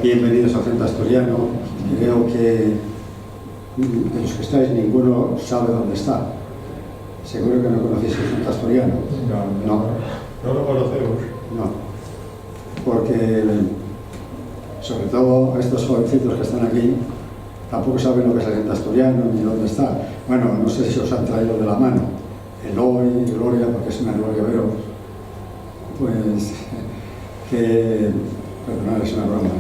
Bienvenidos al Centro Asturiano. Creo que de los que estáis ninguno sabe dónde está. Seguro que no conocéis el Centro Asturiano. No lo conocemos. No. Porque, sobre todo, estos jovencitos que están aquí tampoco saben lo que es el Centro Asturiano ni dónde está. Bueno, no sé si os han traído de la mano Eloy, Gloria, porque es una Gloria Vero. Pues que... Perdonad, es una broma.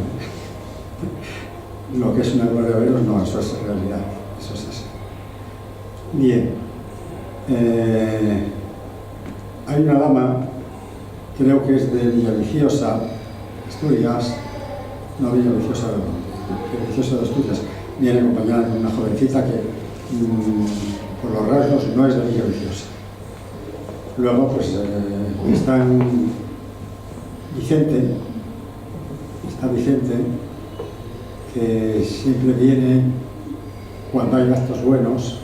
Lo que es una Gloria Vero, no, eso es realidad. Eso es así. Bien. Hay una dama, creo que es de Villaviciosa, Asturias, no Villaviciosa, Villaviciosa de Asturias, viene acompañada de una jovencita que, por los rasgos, no es de Villaviciosa. Luego, pues, está Vicente, que siempre viene cuando hay actos buenos,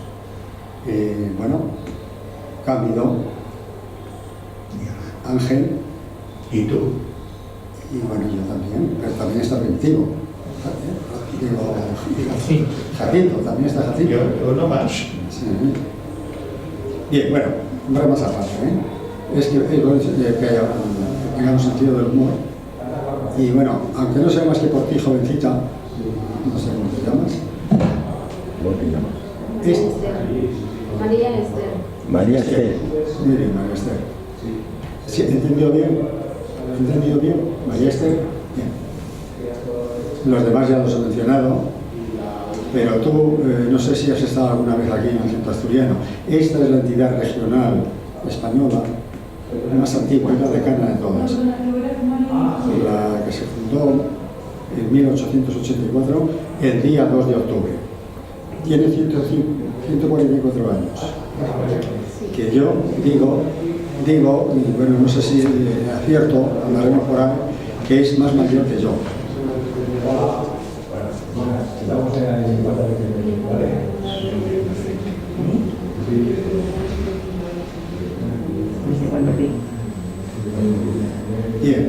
bueno, Cándido, Ángel ¿Y tú? y bueno, yo también, pero también está Primitivo. Digo, Jacinto, también está Jacinto. Yo no más. Sí. Bien, bueno, bromas aparte, es que tenga un sentido del humor. Y bueno, aunque no sea más que por ti, jovencita, no sé cómo te llamas. ¿Cómo te llamas? María Esther. María Esther. Muy bien, María Esther. ¿Sí? ¿Entendido bien? ¿Entendido bien? María Esther. Bien. Los demás ya los he mencionado, pero tú, no sé si has estado alguna vez aquí en el Centro Asturiano. Esta es la entidad regional española más antigua y la decana de todas. La que se fundó en 1884, el día 2 de octubre. Tiene 144 años. Que yo digo, y bueno, no sé si acierto, andaremos por ahí, que es más mayor que yo. Bien.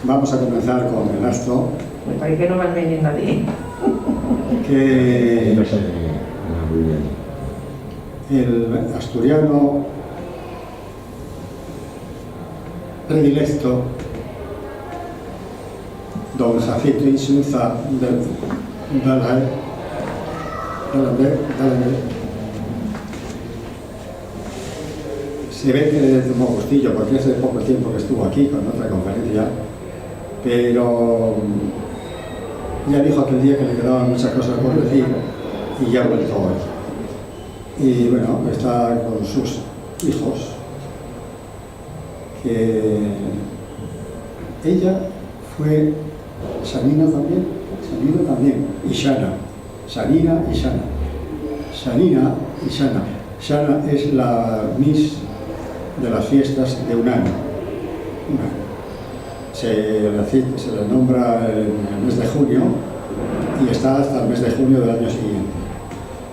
Vamos a comenzar con el acto. Me parece que no va a venir nadie. Que No sé muy bien. el asturiano predilecto, don Jacinto Insunza Balaguer, se ve que le tomó gustillo, porque hace poco tiempo que estuvo aquí con otra conferencia, pero ya dijo aquel día que le quedaban muchas cosas por decir y ya vuelto hoy. Y bueno, está con sus hijos, que ella fue Sanina también, y Shana. Sanina y Shana. Sanina y Shana. Shana es la Miss de las fiestas de un año. Se le nombra en el mes de junio y está hasta el mes de junio del año siguiente.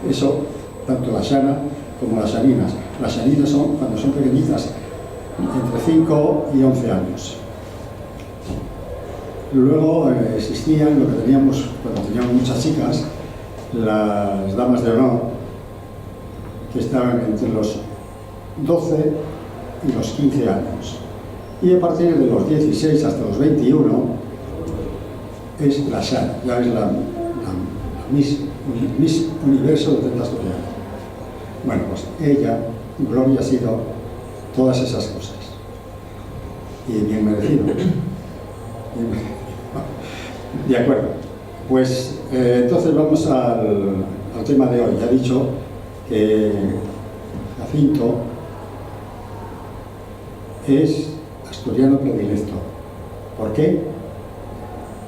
Eso, tanto la Shana como las Shaninas. Las Shaninas son, cuando son pequeñitas, entre 5 y 11 años. Luego existían, lo que teníamos, cuando teníamos muchas chicas, las damas de honor, que estaban entre los 12 y los 15 años. Y a partir de los 16 hasta los 21 es la Shana, ya es la Miss Universo del Centro Asturiano. Bueno, pues ella, Gloria, ha sido todas esas cosas. Y bien merecido. De acuerdo. Pues entonces vamos al tema de hoy. Ya he dicho que Jacinto es asturiano predilecto. ¿Por qué?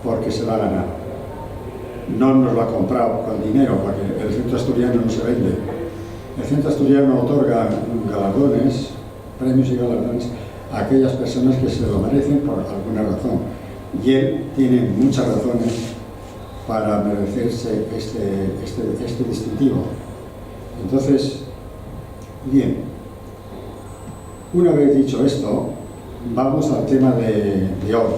Porque se lo ha ganado. No nos lo ha comprado con dinero, porque el Centro Asturiano no se vende. El Centro Asturiano otorga galardones, premios y galardones a aquellas personas que se lo merecen por alguna razón. Y él tiene muchas razones para merecerse este distintivo. Entonces, bien, una vez dicho esto, vamos al tema de hoy.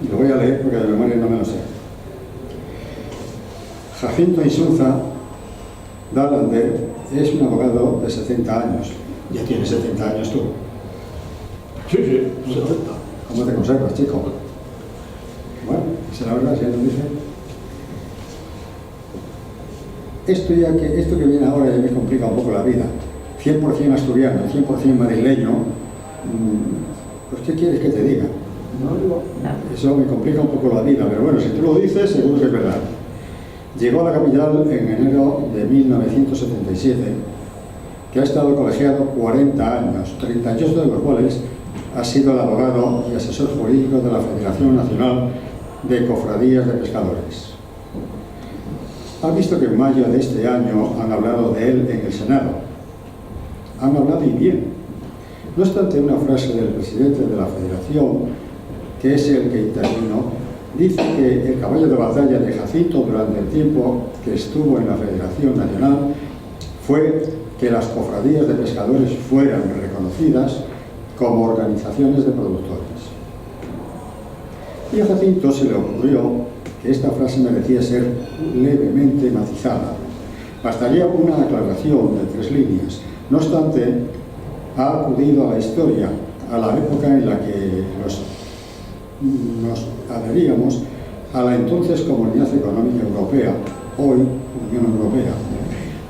Y lo voy a leer porque de memoria no me lo sé. Jacinto Insunza Dalander es un abogado de 70 años. Ya tienes 70 años tú. Sí, 70. ¿Cómo te conservas, chico? Bueno, esa es la verdad, si él lo dice. Esto que viene ahora ya me complica un poco la vida. 100% asturiano, 100% madrileño. Pues, ¿qué quieres que te diga? No digo nada. Eso me complica un poco la vida, pero bueno, si tú lo dices, seguro que es verdad. Llegó a la capital en enero de 1977, que ha estado colegiado 40 años, 38 de los cuales ha sido el abogado y asesor jurídico de la Federación Nacional de Cofradías de Pescadores. Ha visto que en mayo de este año han hablado de él en el Senado. Han hablado y bien. No obstante, una frase del presidente de la Federación, que es el que intervino, dice que el caballo de batalla de Jacinto durante el tiempo que estuvo en la Federación Nacional fue que las cofradías de pescadores fueran reconocidas como organizaciones de productores. Y a Jacinto se le ocurrió que esta frase merecía ser levemente matizada. Bastaría una aclaración de 3 líneas. No obstante, ha acudido a la historia, a la época en la que nos adheríamos a la entonces Comunidad Económica Europea, hoy Unión Europea,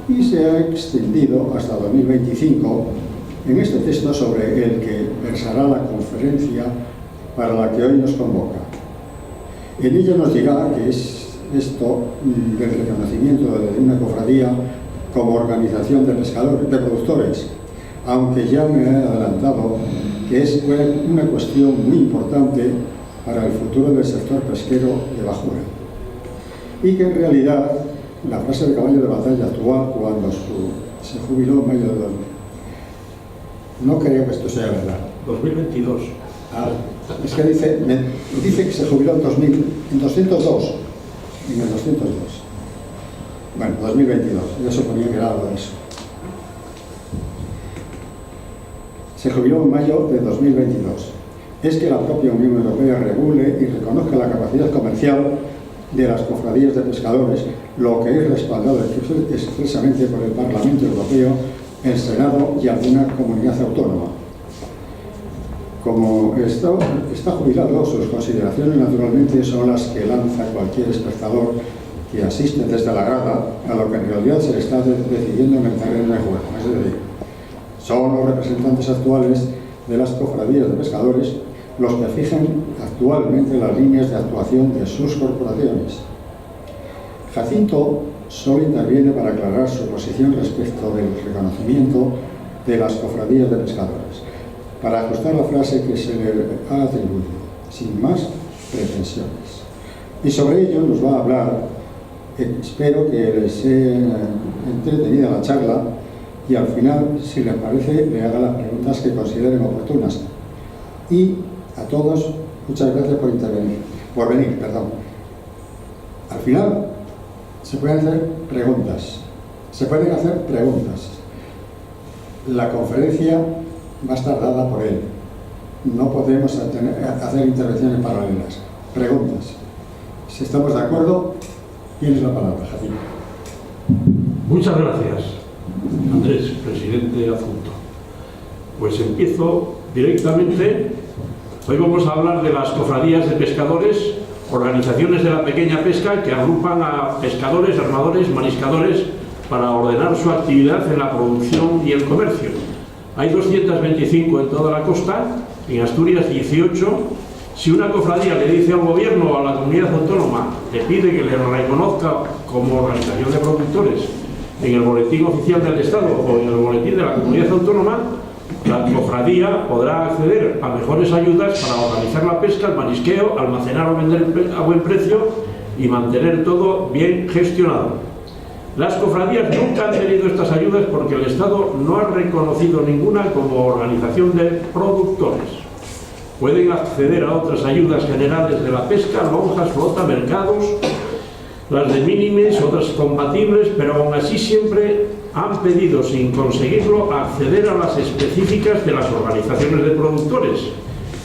y se ha extendido hasta 2025 en este texto sobre el que versará la conferencia para la que hoy nos convoca. En ella nos dirá que es esto del reconocimiento de una cofradía como organización de pescadores, de productores, aunque ya me he adelantado que es una cuestión muy importante para el futuro del sector pesquero de bajura. Y que en realidad la frase de caballo de batalla actual cuando se jubiló en mayo de 2000. No creo que esto sea verdad. 2022. Ah, es que dice que se jubiló en 202. En el 202. Bueno, 2022. Yo suponía que era algo de eso. Se jubiló en mayo de 2022. Es que la propia Unión Europea regule y reconozca la capacidad comercial de las cofradías de pescadores, lo que es respaldado expresamente por el Parlamento Europeo, el Senado y alguna comunidad autónoma. Como está jubilado, sus consideraciones naturalmente son las que lanza cualquier espectador que asiste desde la grada a lo que en realidad se está decidiendo en el terreno de juego. Es decir, son los representantes actuales de las cofradías de pescadores los que fijan actualmente las líneas de actuación de sus corporaciones. Jacinto solo interviene para aclarar su posición respecto del reconocimiento de las cofradías de pescadores, para ajustar la frase que se le ha atribuido, sin más pretensiones. Y sobre ello nos va a hablar, espero que les sea entretenida la charla, y al final, si les parece, le haga las preguntas que consideren oportunas. Y a todos, muchas gracias por venir. Al final, se pueden hacer preguntas. La conferencia va a estar dada por él. No podemos hacer intervenciones paralelas. Preguntas. Si estamos de acuerdo, tienes la palabra, Jacinto. Muchas gracias, Andrés, presidente adjunto. Pues empiezo directamente. Hoy vamos a hablar de las cofradías de pescadores, organizaciones de la pequeña pesca que agrupan a pescadores, armadores, mariscadores para ordenar su actividad en la producción y el comercio. Hay 225 en toda la costa, en Asturias 18. Si una cofradía le dice al gobierno o a la comunidad autónoma, le pide que le reconozca como organización de productores en el boletín oficial del Estado o en el boletín de la comunidad autónoma, la cofradía podrá acceder a mejores ayudas para organizar la pesca, el marisqueo, almacenar o vender a buen precio y mantener todo bien gestionado. Las cofradías nunca han tenido estas ayudas porque el Estado no ha reconocido ninguna como organización de productores. pueden acceder a otras ayudas generales de la pesca, lonjas, flota, mercados, las de mínimes, otras compatibles, pero aún así siempre han pedido, sin conseguirlo, acceder a las específicas de las organizaciones de productores,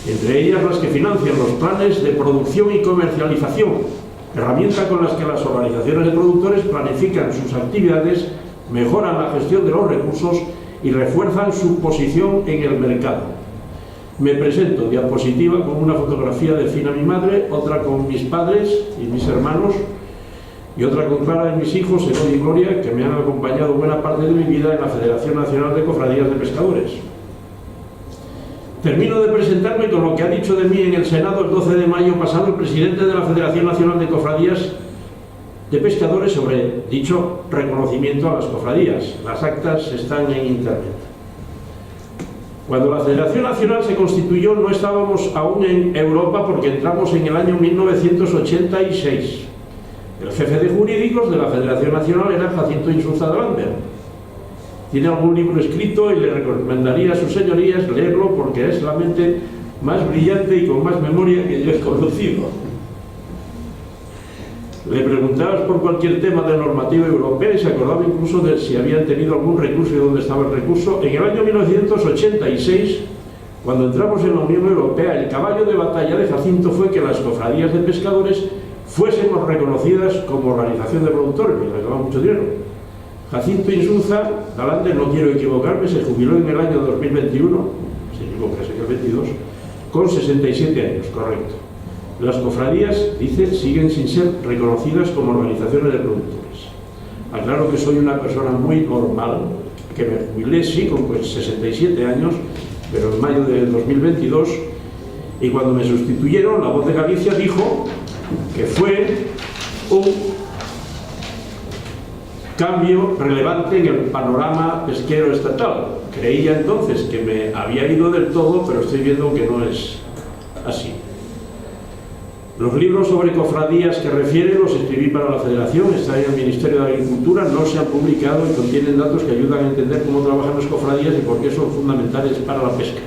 entre ellas las que financian los planes de producción y comercialización, herramienta con las que las organizaciones de productores planifican sus actividades, mejoran la gestión de los recursos y refuerzan su posición en el mercado. Me presento, diapositiva con una fotografía de Fina, mi madre, otra con mis padres y mis hermanos, y otra con Clara y mis hijos, Eloy y Gloria, que me han acompañado buena parte de mi vida en la Federación Nacional de Cofradías de Pescadores. Termino de presentarme con lo que ha dicho de mí en el Senado el 12 de mayo pasado el presidente de la Federación Nacional de Cofradías de Pescadores sobre dicho reconocimiento a las cofradías. Las actas están en internet. Cuando la Federación Nacional se constituyó no estábamos aún en Europa porque entramos en el año 1986. El jefe de jurídicos de la Federación Nacional era Jacinto Insulza de Lander. Tiene algún libro escrito y le recomendaría a sus señorías leerlo porque es la mente más brillante y con más memoria que yo he conocido. Le preguntabas por cualquier tema de normativa europea y se acordaba incluso de si habían tenido algún recurso y dónde estaba el recurso. En el año 1986, cuando entramos en la Unión Europea, el caballo de batalla de Jacinto fue que las cofradías de pescadores fuésemos reconocidas como organización de productores, que le daba mucho dinero. Jacinto Insulza Galante, no quiero equivocarme, se jubiló en el año 2021, se equivoca, sé que el 22, con 67 años, correcto. Las cofradías, dice, siguen sin ser reconocidas como organizaciones de productores. Aclaro que soy una persona muy normal, que me jubilé, sí, con 67 años, pero en mayo de 2022, y cuando me sustituyeron, La Voz de Galicia dijo que fue un cambio relevante en el panorama pesquero estatal. Creía entonces que me había ido del todo, pero estoy viendo que no es así. Los libros sobre cofradías que refiere los escribí para la Federación, están en el Ministerio de Agricultura, no se han publicado y contienen datos que ayudan a entender cómo trabajan las cofradías y por qué son fundamentales para la pesca.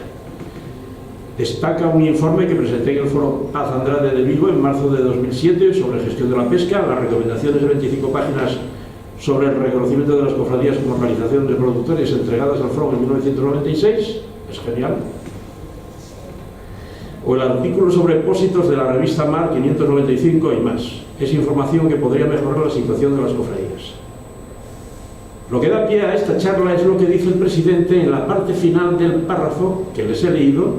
Destaca un informe que presenté en el Foro Paz Andrade de Vigo en marzo de 2007 sobre gestión de la pesca, las recomendaciones de 25 páginas sobre el reconocimiento de las cofradías como organización de productores entregadas al FRON en 1996, es genial. O el artículo sobre depósitos de la revista Mar 595 y más. Es información que podría mejorar la situación de las cofradías. Lo que da pie a esta charla es lo que dice el presidente en la parte final del párrafo que les he leído,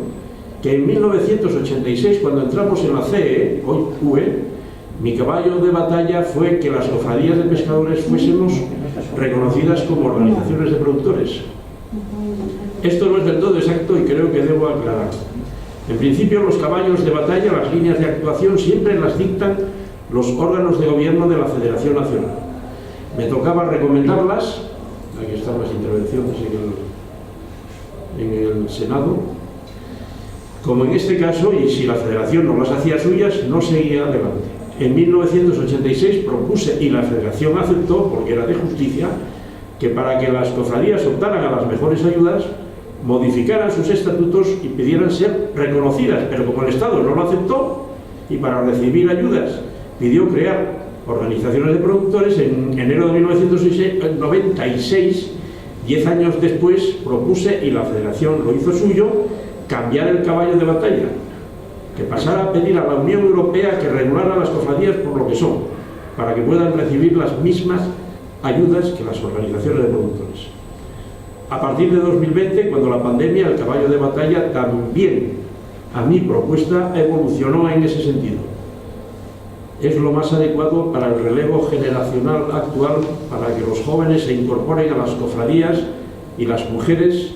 que en 1986, cuando entramos en la CE, hoy UE, mi caballo de batalla fue que las cofradías de pescadores fuésemos reconocidas como organizaciones de productores. Esto no es del todo exacto y creo que debo aclarar. En principio, los caballos de batalla, las líneas de actuación, siempre las dictan los órganos de gobierno de la Federación Nacional. Me tocaba recomendarlas, aquí están las intervenciones en el Senado, como en este caso, y si la Federación no las hacía suyas, no seguía adelante. En 1986 propuse, y la Federación aceptó, porque era de justicia, que para que las cofradías optaran a las mejores ayudas, modificaran sus estatutos y pidieran ser reconocidas, pero como el Estado no lo aceptó, y para recibir ayudas pidió crear organizaciones de productores, en enero de 1996, 10 años después, propuse, y la Federación lo hizo suyo, cambiar el caballo de batalla, que pasara a pedir a la Unión Europea que regulara las cofradías por lo que son, para que puedan recibir las mismas ayudas que las organizaciones de productores. A partir de 2020, cuando la pandemia, el caballo de batalla también, a mi propuesta, evolucionó en ese sentido. Es lo más adecuado para el relevo generacional actual, para que los jóvenes se incorporen a las cofradías y las mujeres,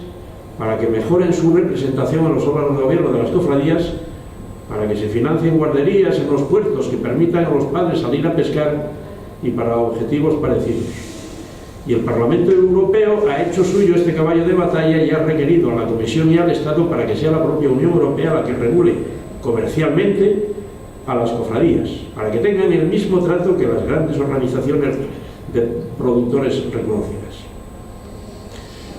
para que mejoren su representación en los órganos de gobierno de las cofradías, para que se financien guarderías en los puertos que permitan a los padres salir a pescar y para objetivos parecidos. Y el Parlamento Europeo ha hecho suyo este caballo de batalla y ha requerido a la Comisión y al Estado para que sea la propia Unión Europea la que regule comercialmente a las cofradías, para que tengan el mismo trato que las grandes organizaciones de productores reconocidas.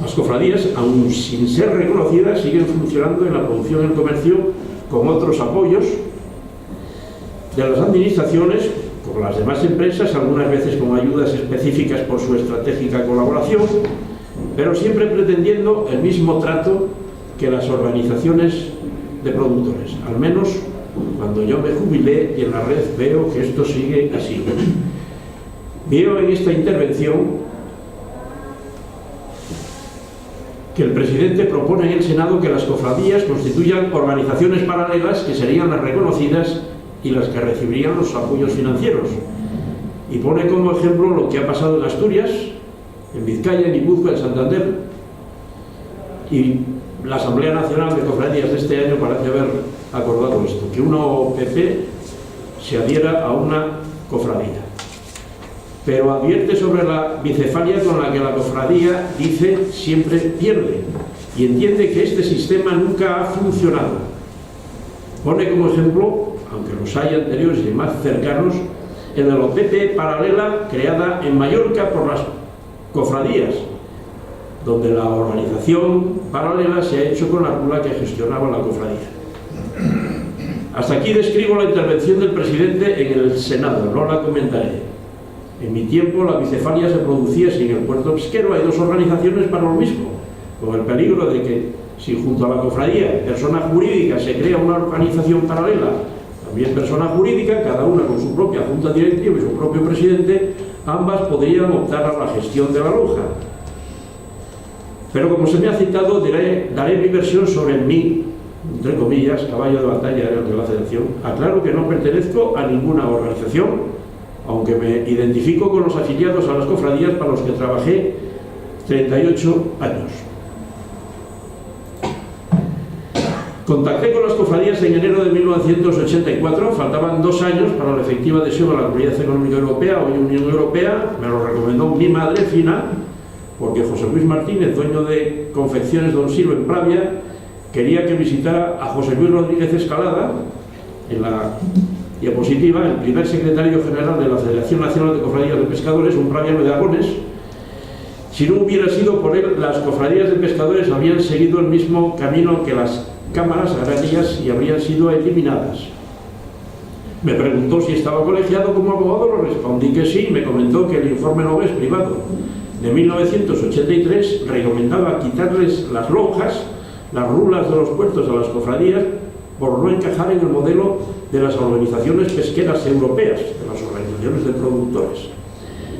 Las cofradías, aun sin ser reconocidas, siguen funcionando en la producción y el comercio con otros apoyos de las administraciones, por las demás empresas, algunas veces con ayudas específicas por su estratégica colaboración, pero siempre pretendiendo el mismo trato que las organizaciones de productores. Al menos cuando yo me jubilé y en la red veo que esto sigue así. Veo en esta intervención que el presidente propone en el Senado que las cofradías constituyan organizaciones paralelas que serían las reconocidas y las que recibirían los apoyos financieros. Y pone como ejemplo lo que ha pasado en Asturias, en Vizcaya, en Guipúzcoa, en Santander. Y la Asamblea Nacional de Cofradías de este año parece haber acordado esto, que una OPP se adhiera a una cofradía. Pero advierte sobre la bicefalia con la que la cofradía dice siempre pierde y entiende que este sistema nunca ha funcionado. Pone como ejemplo, aunque los hay anteriores y más cercanos, el de la OPP paralela creada en Mallorca por las cofradías, donde la organización paralela se ha hecho con la rula que gestionaba la cofradía. Hasta aquí describo la intervención del presidente en el Senado, no la comentaré. En mi tiempo la bicefalia se producía si en el puerto pesquero hay dos organizaciones para lo mismo, con el peligro de que si junto a la cofradía, persona jurídica, se crea una organización paralela, también persona jurídica, cada una con su propia junta directiva y su propio presidente, ambas podrían optar a la gestión de la lonja. Pero como se me ha citado, daré mi versión sobre mi, entre comillas, caballo de batalla de la Federación. Aclaro que no pertenezco a ninguna organización, aunque me identifico con los afiliados a las cofradías para los que trabajé 38 años. Contacté con las cofradías en enero de 1984, faltaban 2 años para la efectiva adhesión a la Comunidad Económica Europea, hoy Unión Europea. Me lo recomendó mi madre Fina, porque José Luis Martínez, dueño de Confecciones Don Silva en Pravia, quería que visitara a José Luis Rodríguez Escalada, en la diapositiva, el primer secretario general de la Federación Nacional de Cofradías de Pescadores, un praviano de Aragones. Si no hubiera sido por él, las cofradías de pescadores habrían seguido el mismo camino que las cámaras agrarias y habrían sido eliminadas. Me preguntó si estaba colegiado como abogado, le respondí que sí, y me comentó que el informe Noves privado de 1983 recomendaba quitarles las lonjas, las rulas de los puertos a las cofradías por no encajar en el modelo de las organizaciones pesqueras europeas, de las organizaciones de productores.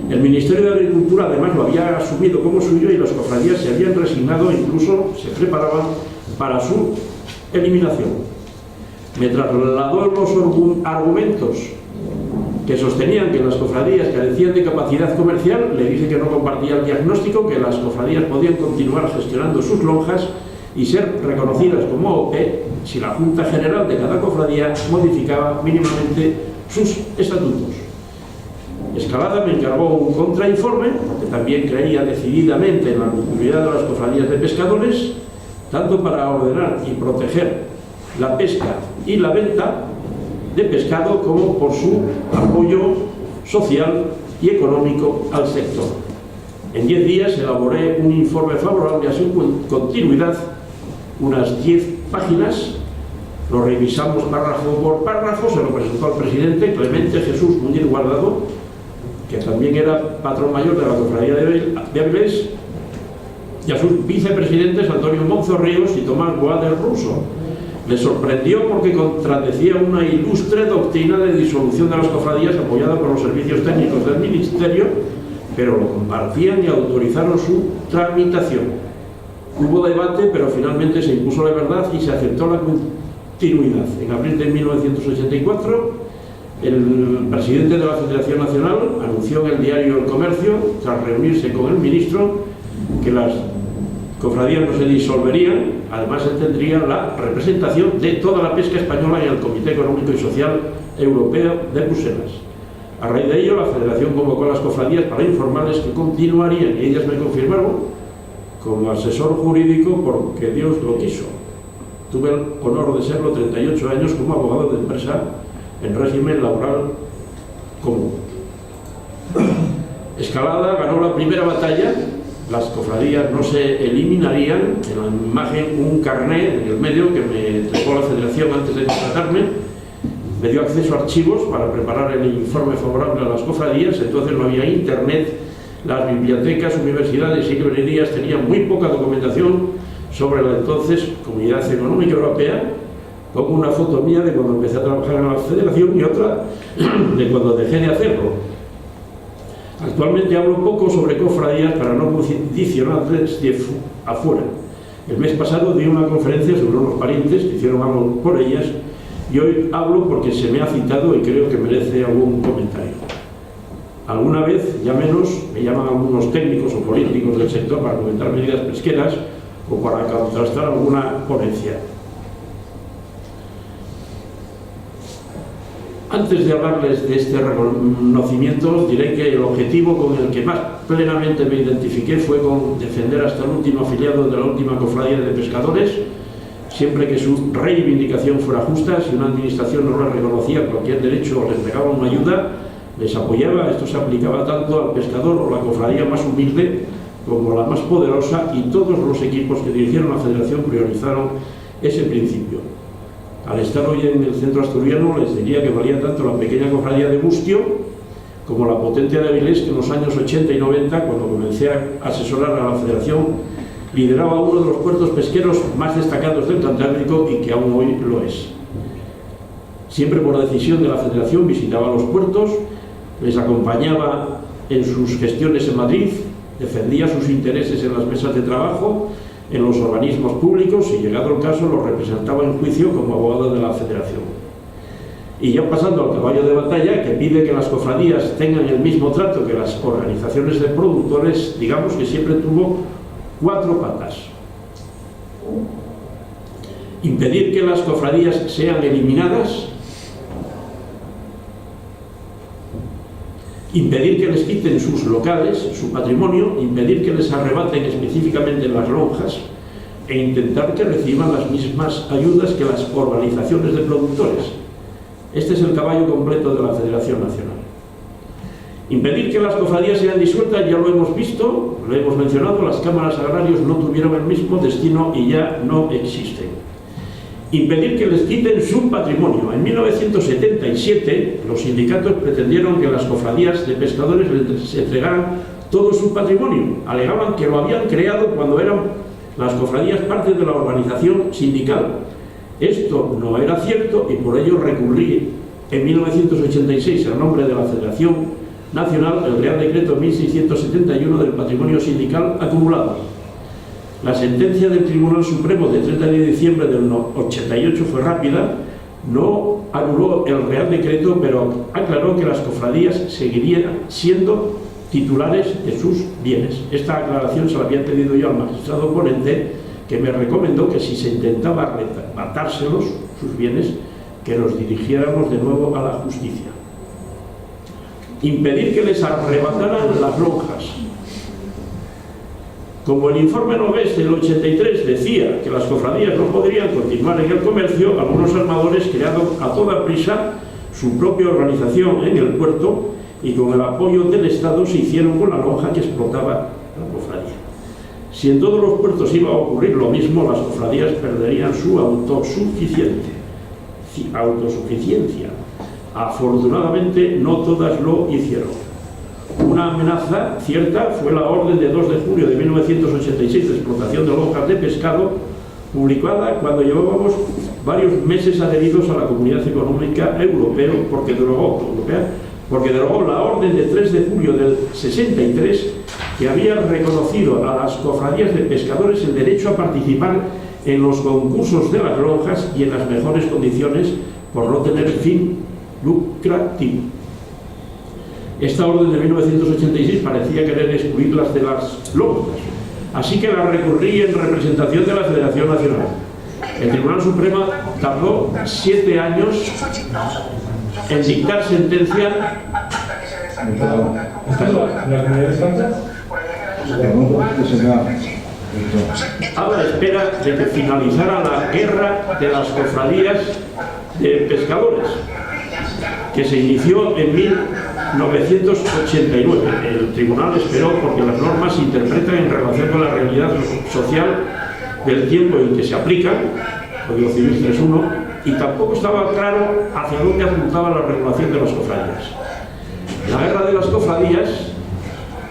El Ministerio de Agricultura además lo había asumido como suyo y las cofradías se habían resignado e incluso se preparaban para su eliminación. Me trasladó los argumentos que sostenían que las cofradías carecían de capacidad comercial. Le dije que no compartía el diagnóstico, que las cofradías podían continuar gestionando sus lonjas y ser reconocidas como OP si la Junta General de cada cofradía modificaba mínimamente sus estatutos. Escalada me encargó un contrainforme, porque también creía decididamente en la continuidad de las cofradías de pescadores, tanto para ordenar y proteger la pesca y la venta de pescado como por su apoyo social y económico al sector. En 10 días elaboré un informe favorable a su continuidad, unas 10 páginas, lo revisamos párrafo por párrafo, se lo presentó al presidente Clemente Jesús Muñiz Guardado, que también era patrón mayor de la cofradía de Avilés, y a sus vicepresidentes Antonio Monzo Ríos y Tomás Boada del Ruso. Le sorprendió porque contradecía una ilustre doctrina de disolución de las cofradías apoyada por los servicios técnicos del Ministerio, pero lo compartían y autorizaron su tramitación. Hubo debate, pero finalmente se impuso la verdad y se aceptó la continuidad. En abril de 1984, el presidente de la Federación Nacional anunció en el diario El Comercio, tras reunirse con el ministro, que las cofradías no se disolverían. Además, él tendría la representación de toda la pesca española en el Comité Económico y Social Europeo de Bruselas. A raíz de ello, la Federación convocó a las cofradías para informarles que continuarían, y ellas me confirmaron, como asesor jurídico porque Dios lo quiso. Tuve el honor de serlo 38 años como abogado de empresa en régimen laboral común. Escalada ganó la primera batalla las cofradías no se eliminarían. En la imagen, un carnet en el medio que me entregó la Federación antes de contratarme, me dio acceso a archivos para preparar el informe favorable a las cofradías. Entonces no había internet, las bibliotecas, universidades y librerías tenían muy poca documentación sobre la entonces Comunidad Económica Europea. Pongo una foto mía de cuando empecé a trabajar en la Federación y otra de cuando dejé de hacerlo. Actualmente hablo poco sobre cofradías para no condicionar desde afuera. El mes pasado di una conferencia sobre unos parientes que hicieron algo por ellas, y hoy hablo porque se me ha citado y creo que merece algún comentario. Alguna vez, ya menos, me llaman algunos técnicos o políticos del sector para comentar medidas pesqueras o para contrastar alguna ponencia. Antes de hablarles de este reconocimiento, diré que el objetivo con el que más plenamente me identifiqué fue con defender hasta el último afiliado de la última cofradía de pescadores, siempre que su reivindicación fuera justa. Si una administración no les reconocía cualquier derecho o les negaba una ayuda, les apoyaba. Esto se aplicaba tanto al pescador o la cofradía más humilde como la más poderosa, y todos los equipos que dirigieron la Federación priorizaron ese principio. Al estar hoy en el centro asturiano, les diría que valía tanto la pequeña cofradía de Bustio como la potente de Avilés, que en los años 80 y 90, cuando comencé a asesorar a la Federación, lideraba uno de los puertos pesqueros más destacados del Cantábrico y que aún hoy lo es. Siempre por decisión de la Federación visitaba los puertos, les acompañaba en sus gestiones en Madrid, defendía sus intereses en las mesas de trabajo, en los organismos públicos, y llegado el caso los representaba en juicio como abogado de la Federación. Y ya pasando al caballo de batalla, que pide que las cofradías tengan el mismo trato que las organizaciones de productores, digamos que siempre tuvo 4 patas. Impedir que las cofradías sean eliminadas, impedir que les quiten sus locales, su patrimonio, impedir que les arrebaten específicamente las lonjas, e intentar que reciban las mismas ayudas que las organizaciones de productores. Este es el caballo completo de la Federación Nacional. Impedir que las cofradías sean disueltas, ya lo hemos visto, lo hemos mencionado, las cámaras agrarias no tuvieron el mismo destino y ya no existen. Impedir que les quiten su patrimonio. En 1977 los sindicatos pretendieron que las cofradías de pescadores les entregaran todo su patrimonio. Alegaban que lo habían creado cuando eran las cofradías parte de la organización sindical. Esto no era cierto y por ello recurrí en 1986 en nombre de la Federación Nacional el Real Decreto 1671 del patrimonio sindical acumulado. La sentencia del Tribunal Supremo de 30 de diciembre del 88 fue rápida, no anuló el Real Decreto, pero aclaró que las cofradías seguirían siendo titulares de sus bienes. Esta aclaración se la había pedido yo al magistrado ponente, que me recomendó que si se intentaba arrebatárselos, sus bienes, que los dirigiéramos de nuevo a la justicia. Impedir que les arrebataran las lonjas. Como el informe Nogués del 83 decía que las cofradías no podrían continuar en el comercio, algunos armadores crearon a toda prisa su propia organización en el puerto y con el apoyo del Estado se hicieron con la lonja que explotaba la cofradía. Si en todos los puertos iba a ocurrir lo mismo, las cofradías perderían su autosuficiencia. Afortunadamente no todas lo hicieron. Una amenaza cierta fue la orden de 2 de julio de 1986 de explotación de lonjas de pescado, publicada cuando llevábamos varios meses adheridos a la Comunidad Económica Europea, porque derogó la orden de 3 de julio del 63 que había reconocido a las cofradías de pescadores el derecho a participar en los concursos de las lonjas y en las mejores condiciones por no tener fin lucrativo. Esta orden de 1986 parecía querer excluirlas de las lonjas, así que la recurrí en representación de la Federación Nacional. El Tribunal Supremo tardó 7 años en dictar sentencia. A la espera de que finalizara la guerra de las cofradías de Pescadores, que se inició en 1989. El tribunal esperó porque las normas se interpretan en relación con la realidad social del tiempo en que se aplican, Código Civil 3.1, y tampoco estaba claro hacia dónde apuntaba la regulación de las cofradías. La guerra de las cofradías,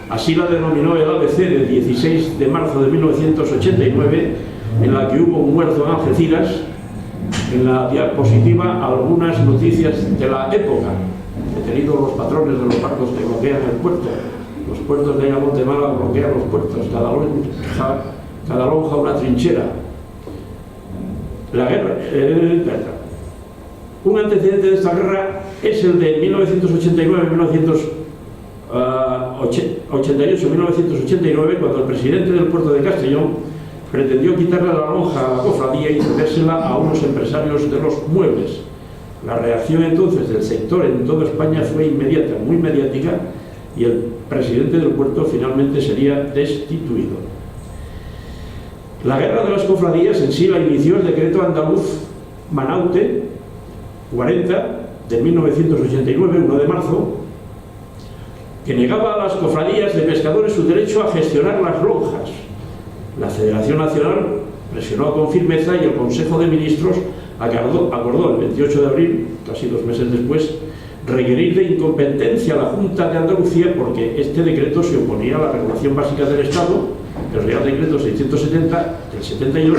así la denominó el ABC del 16 de marzo de 1989, en la que hubo un muerto en Algeciras. En la diapositiva algunas noticias de la época. Detenidos los patrones de los barcos que bloquean el puerto. Los puertos de Ayamonte Málaga bloquean los puertos. Cada lonja una trinchera. La guerra. Un antecedente de esta guerra es el de 1988-1989, cuando el presidente del puerto de Castellón pretendió quitarle la lonja a la cofradía y cedérsela a unos empresarios de los muebles. La reacción entonces del sector en toda España fue inmediata, muy mediática, y el presidente del puerto finalmente sería destituido. La guerra de las cofradías en sí la inició el decreto andaluz Manaute 40 de 1989, 1 de marzo, que negaba a las cofradías de pescadores su derecho a gestionar las lonjas. La Federación Nacional presionó con firmeza y el Consejo de Ministros acordó el 28 de abril, casi 2 meses después, requerir de incompetencia a la Junta de Andalucía porque este decreto se oponía a la regulación básica del Estado, el Real Decreto 670 del 71,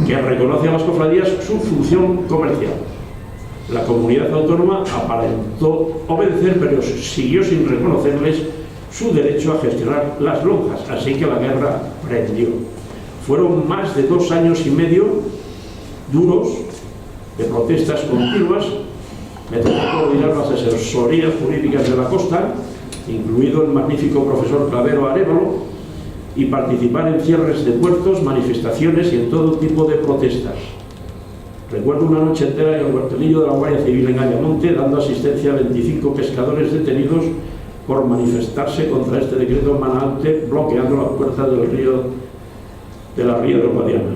que reconoce a las cofradías su función comercial. La comunidad autónoma aparentó obedecer, pero siguió sin reconocerles su derecho a gestionar las lonjas, así que la guerra prendió. Fueron más de 2 años y medio duros de protestas continuas. Me tocó coordinar las asesorías jurídicas de la costa, incluido el magnífico profesor Clavero Arévalo, y participar en cierres de puertos, manifestaciones y en todo tipo de protestas. Recuerdo una noche entera en el cuartelillo de la Guardia Civil en Ayamonte, dando asistencia a 25 pescadores detenidos por manifestarse contra este decreto Manaute, bloqueando la puerta del río de la ría de Guadiana.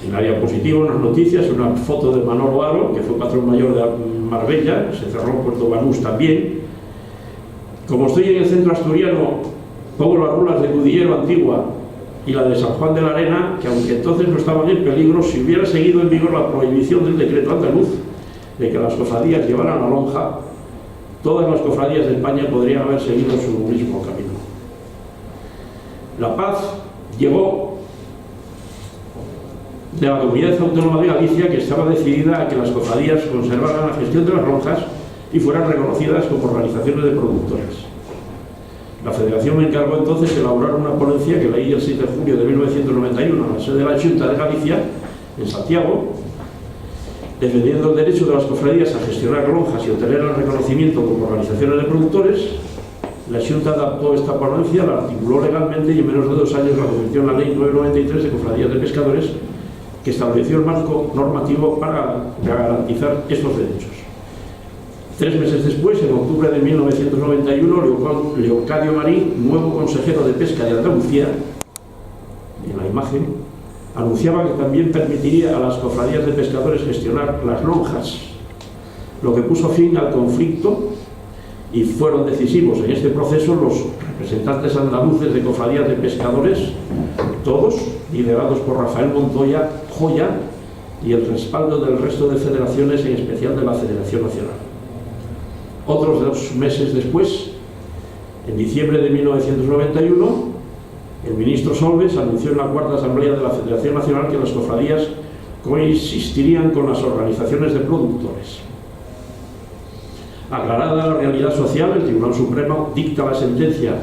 En la diapositiva, unas noticias, una foto de Manolo Aro, que fue patrón mayor de Marbella, se cerró Puerto Banús también. Como estoy en el centro asturiano, pongo las rulas de Cudillero Antigua y la de San Juan de la Arena, que aunque entonces no estaban en peligro, si hubiera seguido en vigor la prohibición del decreto andaluz de que las cofradías llevaran la lonja, todas las cofradías de España podrían haber seguido su mismo camino. La paz llegó de la Comunidad Autónoma de Galicia, que estaba decidida a que las cofradías conservaran la gestión de las lonjas y fueran reconocidas como organizaciones de productores. La Federación me encargó entonces de elaborar una ponencia que leí el 7 de julio de 1991 en la sede de la Xunta de Galicia, en Santiago, defendiendo el derecho de las cofradías a gestionar lonjas y obtener el reconocimiento como organizaciones de productores. La Xunta adaptó esta ponencia, la articuló legalmente y en menos de 2 años la convirtió en la Ley 993 de Cofradías de Pescadores, que estableció el marco normativo para garantizar estos derechos. 3 meses después, en octubre de 1991, Leocadio Marín, nuevo consejero de Pesca de Andalucía, en la imagen, anunciaba que también permitiría a las cofradías de pescadores gestionar las lonjas, lo que puso fin al conflicto, y fueron decisivos en este proceso los representantes andaluces de cofradías de pescadores, todos liderados por Rafael Montoya Joya, y el respaldo del resto de federaciones, en especial de la Federación Nacional. Otros 2 meses después, en diciembre de 1991, el ministro Solbes anunció en la 4ª Asamblea de la Federación Nacional que las cofradías coexistirían con las organizaciones de productores. Aclarada la realidad social, el Tribunal Supremo dicta la sentencia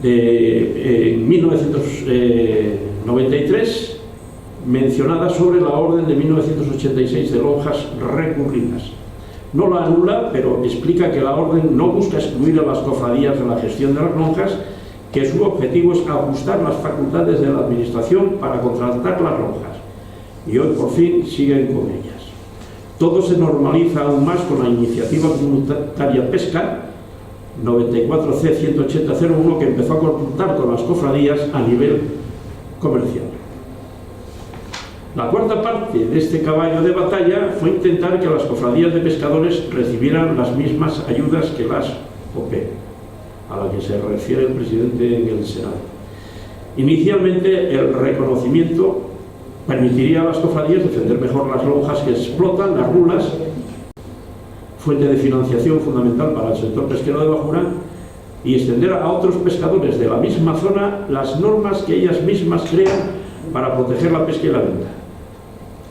en 1993 mencionada sobre la orden de 1986 de lonjas recurridas. No la anula, pero explica que la orden no busca excluir a las cofradías de la gestión de las lonjas, que su objetivo es ajustar las facultades de la Administración para contratar las lonjas. Y hoy por fin siguen con ellas. Todo se normaliza aún más con la iniciativa comunitaria Pesca 94C-180-01, que empezó a contar con las cofradías a nivel comercial. La cuarta parte de este caballo de batalla fue intentar que las cofradías de pescadores recibieran las mismas ayudas que las OP, a la que se refiere el presidente en el Senado. Inicialmente, el reconocimiento permitiría a las cofradías defender mejor las lonjas que explotan, las rulas, fuente de financiación fundamental para el sector pesquero de bajura, y extender a otros pescadores de la misma zona las normas que ellas mismas crean para proteger la pesca y la venta.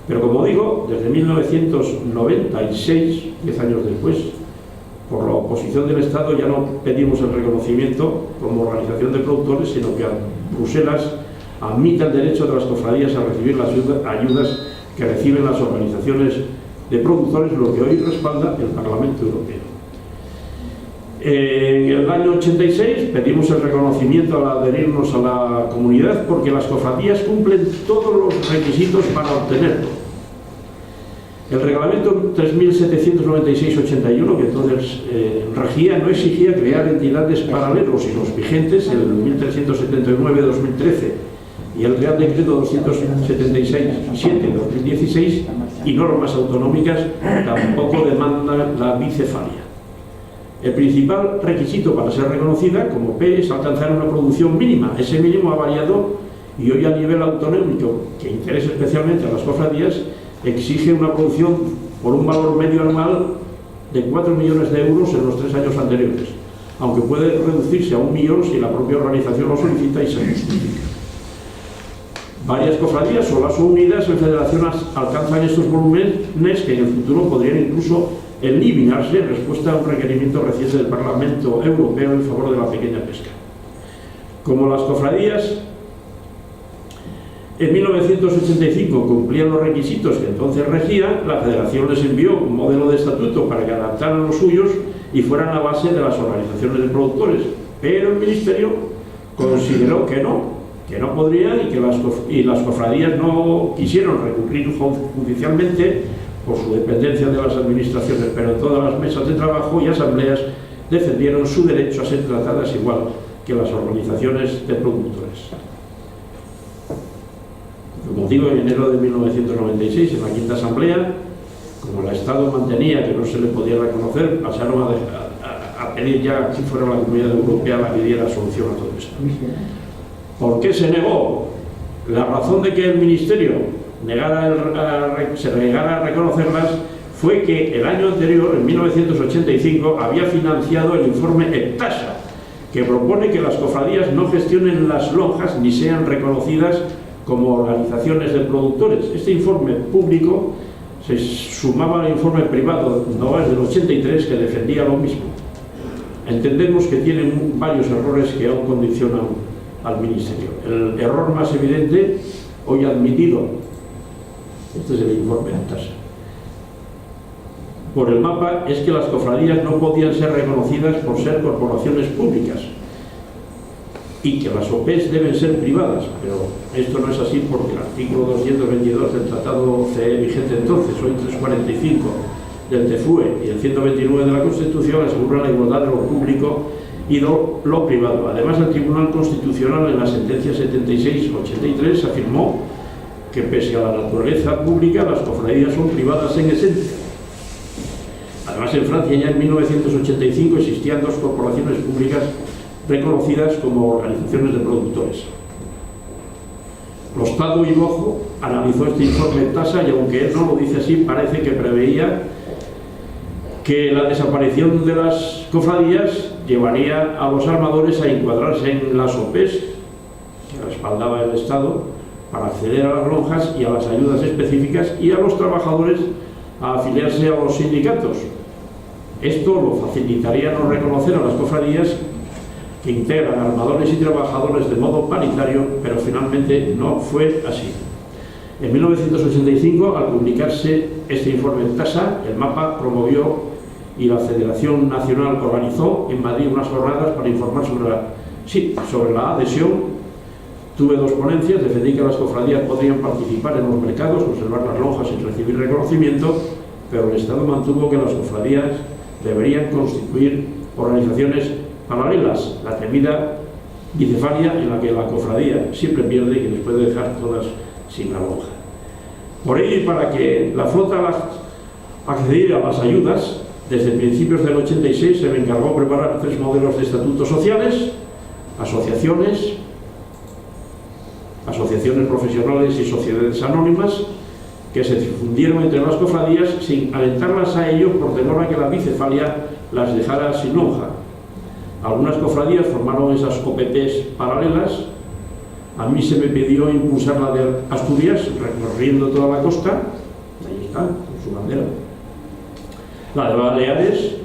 Pero como digo, desde 1996, 10 años después, por la oposición del Estado ya no pedimos el reconocimiento como organización de productores, sino que a Bruselas admita el derecho de las cofradías a recibir las ayudas que reciben las organizaciones de productores, lo que hoy respalda el Parlamento Europeo. En el año 86 pedimos el reconocimiento al adherirnos a la comunidad porque las cofradías cumplen todos los requisitos para obtenerlo. El reglamento 3796-81, que entonces regía, no exigía crear entidades paralelos y los vigentes, el 1379-2013 y el Real Decreto 276-7-2016 y normas autonómicas tampoco demandan la bicefalia. El principal requisito para ser reconocida como P es alcanzar una producción mínima. Ese mínimo ha variado y hoy a nivel autonómico, que interesa especialmente a las cofradías, exige una producción por un valor medio anual de 4 millones de euros en los 3 años anteriores, aunque puede reducirse a 1 millón si la propia organización lo solicita y se justifica. Varias cofradías solas o unidas en federaciones alcanzan estos volúmenes que en el futuro podrían incluso eliminarse en respuesta a un requerimiento reciente del Parlamento Europeo en favor de la pequeña pesca. Como las cofradías en 1985 cumplían los requisitos que entonces regían, la Federación les envió un modelo de estatuto para que adaptaran los suyos y fueran la base de las organizaciones de productores, pero el Ministerio consideró que no podrían y las cofradías no quisieron recurrir judicialmente por su dependencia de las administraciones, pero en todas las mesas de trabajo y asambleas defendieron su derecho a ser tratadas igual que las organizaciones de productores. Como digo, en enero de 1996, en la quinta asamblea, como el Estado mantenía que no se le podía reconocer, pasaron a pedir ya que fuera la Comunidad Europea la que diera solución a todo esto. ¿Por qué se negó? La razón de que el Ministerio se negara a reconocerlas fue que el año anterior, en 1985, había financiado el informe EPTASA, que propone que las cofradías no gestionen las lonjas ni sean reconocidas como organizaciones de productores. Este informe público se sumaba al informe privado Noves del 83 que defendía lo mismo. Entendemos que tienen varios errores que aún condicionan al Ministerio. El error más evidente, hoy admitido, este es el informe de tasa, por el mapa, es que las cofradías no podían ser reconocidas por ser corporaciones públicas y que las OPs deben ser privadas, pero esto no es así porque el artículo 222 del Tratado CE vigente entonces, hoy 345 del TFUE y el 129 de la Constitución aseguran la igualdad de lo público y lo privado. Además, el Tribunal Constitucional en la sentencia 76-83 afirmó que pese a la naturaleza pública, las cofradías son privadas en esencia. Además, en Francia ya en 1985 existían 2 corporaciones públicas reconocidas como organizaciones de productores. Lostado y Bojo analizó este informe tasa y aunque él no lo dice así, parece que preveía que la desaparición de las cofradías llevaría a los armadores a encuadrarse en las OPs que respaldaba el Estado para acceder a las lonjas y a las ayudas específicas y a los trabajadores a afiliarse a los sindicatos. Esto lo facilitaría no reconocer a las cofradías que integran armadores y trabajadores de modo paritario, pero finalmente no fue así. En 1985, al publicarse este informe de tasa, el MAPA promovió y la Federación Nacional organizó en Madrid unas jornadas para informar sobre la adhesión. Tuve 2 ponencias, defendí que las cofradías podrían participar en los mercados, conservar las lonjas y recibir reconocimiento, pero el Estado mantuvo que las cofradías deberían constituir organizaciones paralelas, la temida bicefalia en la que la cofradía siempre pierde y que les puede dejar todas sin la lonja. Por ello, y para que la flota accediera a las ayudas, desde principios del 86 se me encargó preparar 3 modelos de estatutos sociales, asociaciones profesionales y sociedades anónimas, que se difundieron entre las cofradías sin alentarlas a ello por temor a que la bicefalia las dejara sin lonja. Algunas cofradías formaron esas OPPs paralelas. A mí se me pidió impulsar la de Asturias, recorriendo toda la costa, ahí está, con su bandera. La de Baleares,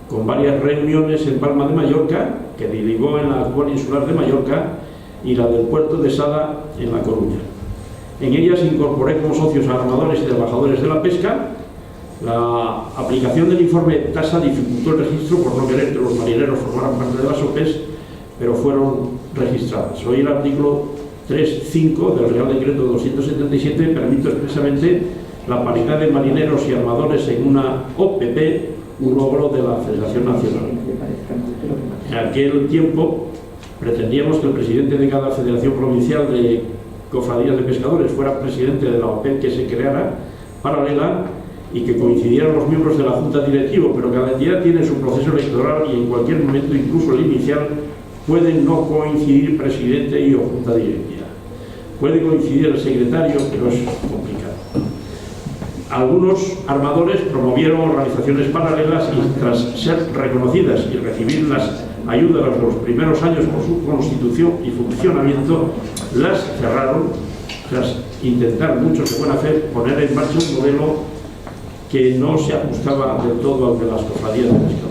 con varias reuniones en Palma de Mallorca, que derivó en la actual insular de Mallorca, y la del puerto de Sada, en La Coruña. En ellas incorporé como socios a armadores y trabajadores de la pesca. La aplicación del informe TASA dificultó el registro por no querer que los marineros formaran parte de las OPEs, pero fueron registradas. Hoy el artículo 3.5 del Real Decreto 277 permite expresamente la paridad de marineros y armadores en una OPP, un logro de la Federación Nacional. En aquel tiempo pretendíamos que el presidente de cada Federación Provincial de Cofradías de Pescadores fuera presidente de la OPEP que se creara paralela y que coincidieran los miembros de la Junta Directiva, pero cada entidad tiene su proceso electoral y en cualquier momento, incluso el inicial, pueden no coincidir presidente y o Junta Directiva. Puede coincidir el secretario, pero es complicado. Algunos armadores promovieron organizaciones paralelas y tras ser reconocidas y recibir las ayudas de los primeros años por su constitución y funcionamiento, las cerraron tras intentar muchos de buena fe poner en marcha un modelo que no se ajustaba del todo al de las cofradías de pescadores.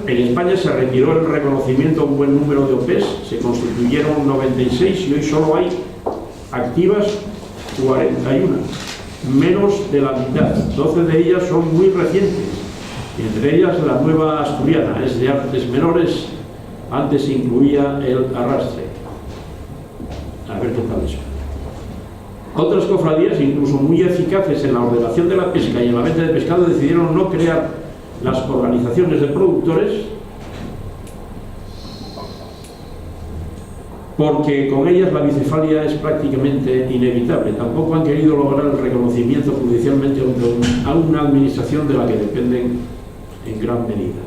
En España se retiró el reconocimiento a un buen número de OPEs, se constituyeron 96 y hoy solo hay activas 41, menos de la mitad. 12 de ellas son muy recientes, entre ellas la nueva asturiana, es de artes menores, antes incluía el arrastre. A ver qué tal eso. Otras cofradías, incluso muy eficaces en la ordenación de la pesca y en la venta de pescado, decidieron no crear las organizaciones de productores porque con ellas la bicefalia es prácticamente inevitable. Tampoco han querido lograr el reconocimiento judicialmente a una administración de la que dependen en gran medida.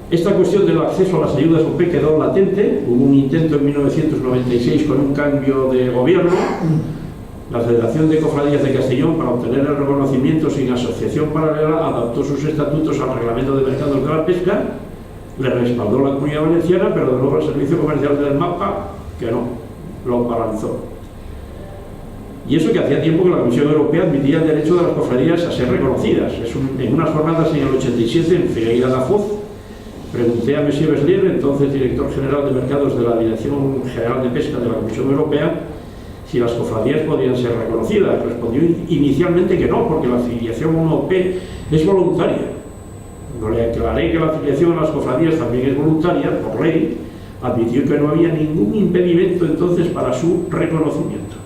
Esta cuestión del acceso a las ayudas OP quedó latente. Hubo un intento en 1996 con un cambio de gobierno. La Federación de Cofradías de Castellón, para obtener el reconocimiento sin asociación paralela, adaptó sus estatutos al Reglamento de Mercados de la Pesca, le respaldó la Comunidad Valenciana, pero de nuevo el Servicio Comercial del MAPA, que no, lo paralizó. Y eso que hacía tiempo que la Comisión Europea admitía el derecho de las cofradías a ser reconocidas. En unas jornadas en el 87, en Figueira da Foz, pregunté a Monsieur Beslier, entonces director general de mercados de la Dirección General de Pesca de la Comisión Europea, si las cofradías podían ser reconocidas. Respondió inicialmente que no, porque la afiliación a una OP es voluntaria. Cuando le aclaré que la afiliación a las cofradías también es voluntaria, por ley, admitió que no había ningún impedimento entonces para su reconocimiento.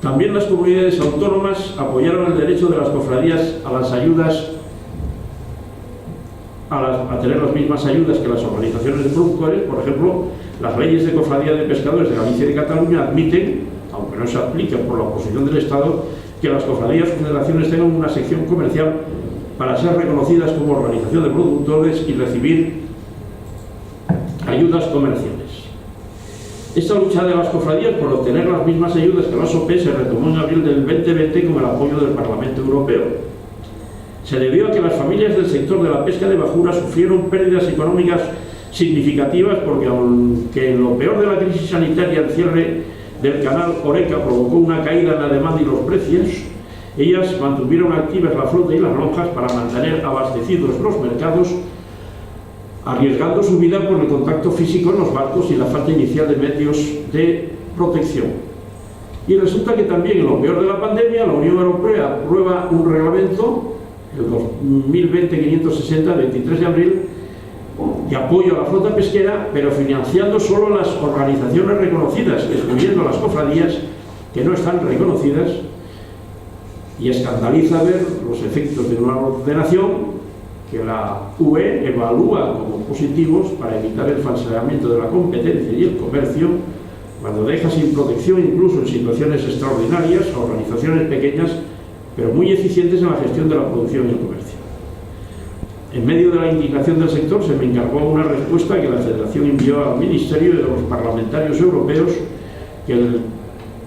También las comunidades autónomas apoyaron el derecho de las cofradías a las ayudas, a tener las mismas ayudas que las organizaciones de productores. Por ejemplo, las leyes de cofradía de pescadores de Galicia y de Cataluña admiten, aunque no se apliquen por la oposición del Estado, que las cofradías o federaciones tengan una sección comercial para ser reconocidas como organización de productores y recibir ayudas comerciales. Esta lucha de las cofradías por obtener las mismas ayudas que las OP se retomó en abril del 2020 con el apoyo del Parlamento Europeo. Se debió a que las familias del sector de la pesca de bajura sufrieron pérdidas económicas significativas, porque aunque en lo peor de la crisis sanitaria el cierre del canal Oreca provocó una caída en la demanda y los precios, ellas mantuvieron activas la flota y las lonjas para mantener abastecidos los mercados, arriesgando su vida por el contacto físico en los barcos y la falta inicial de medios de protección. Y resulta que también en lo peor de la pandemia la Unión Europea aprueba un reglamento, el 2020-560, 23 de abril, de apoyo a la flota pesquera, pero financiando solo las organizaciones reconocidas, excluyendo las cofradías que no están reconocidas, y escandaliza ver los efectos de una ordenación que la UE evalúa como positivos para evitar el falseamiento de la competencia y el comercio, cuando deja sin protección, incluso en situaciones extraordinarias, a organizaciones pequeñas, pero muy eficientes en la gestión de la producción y el comercio. En medio de la indignación del sector se me encargó una respuesta que la Federación envió al Ministerio y a los parlamentarios europeos, que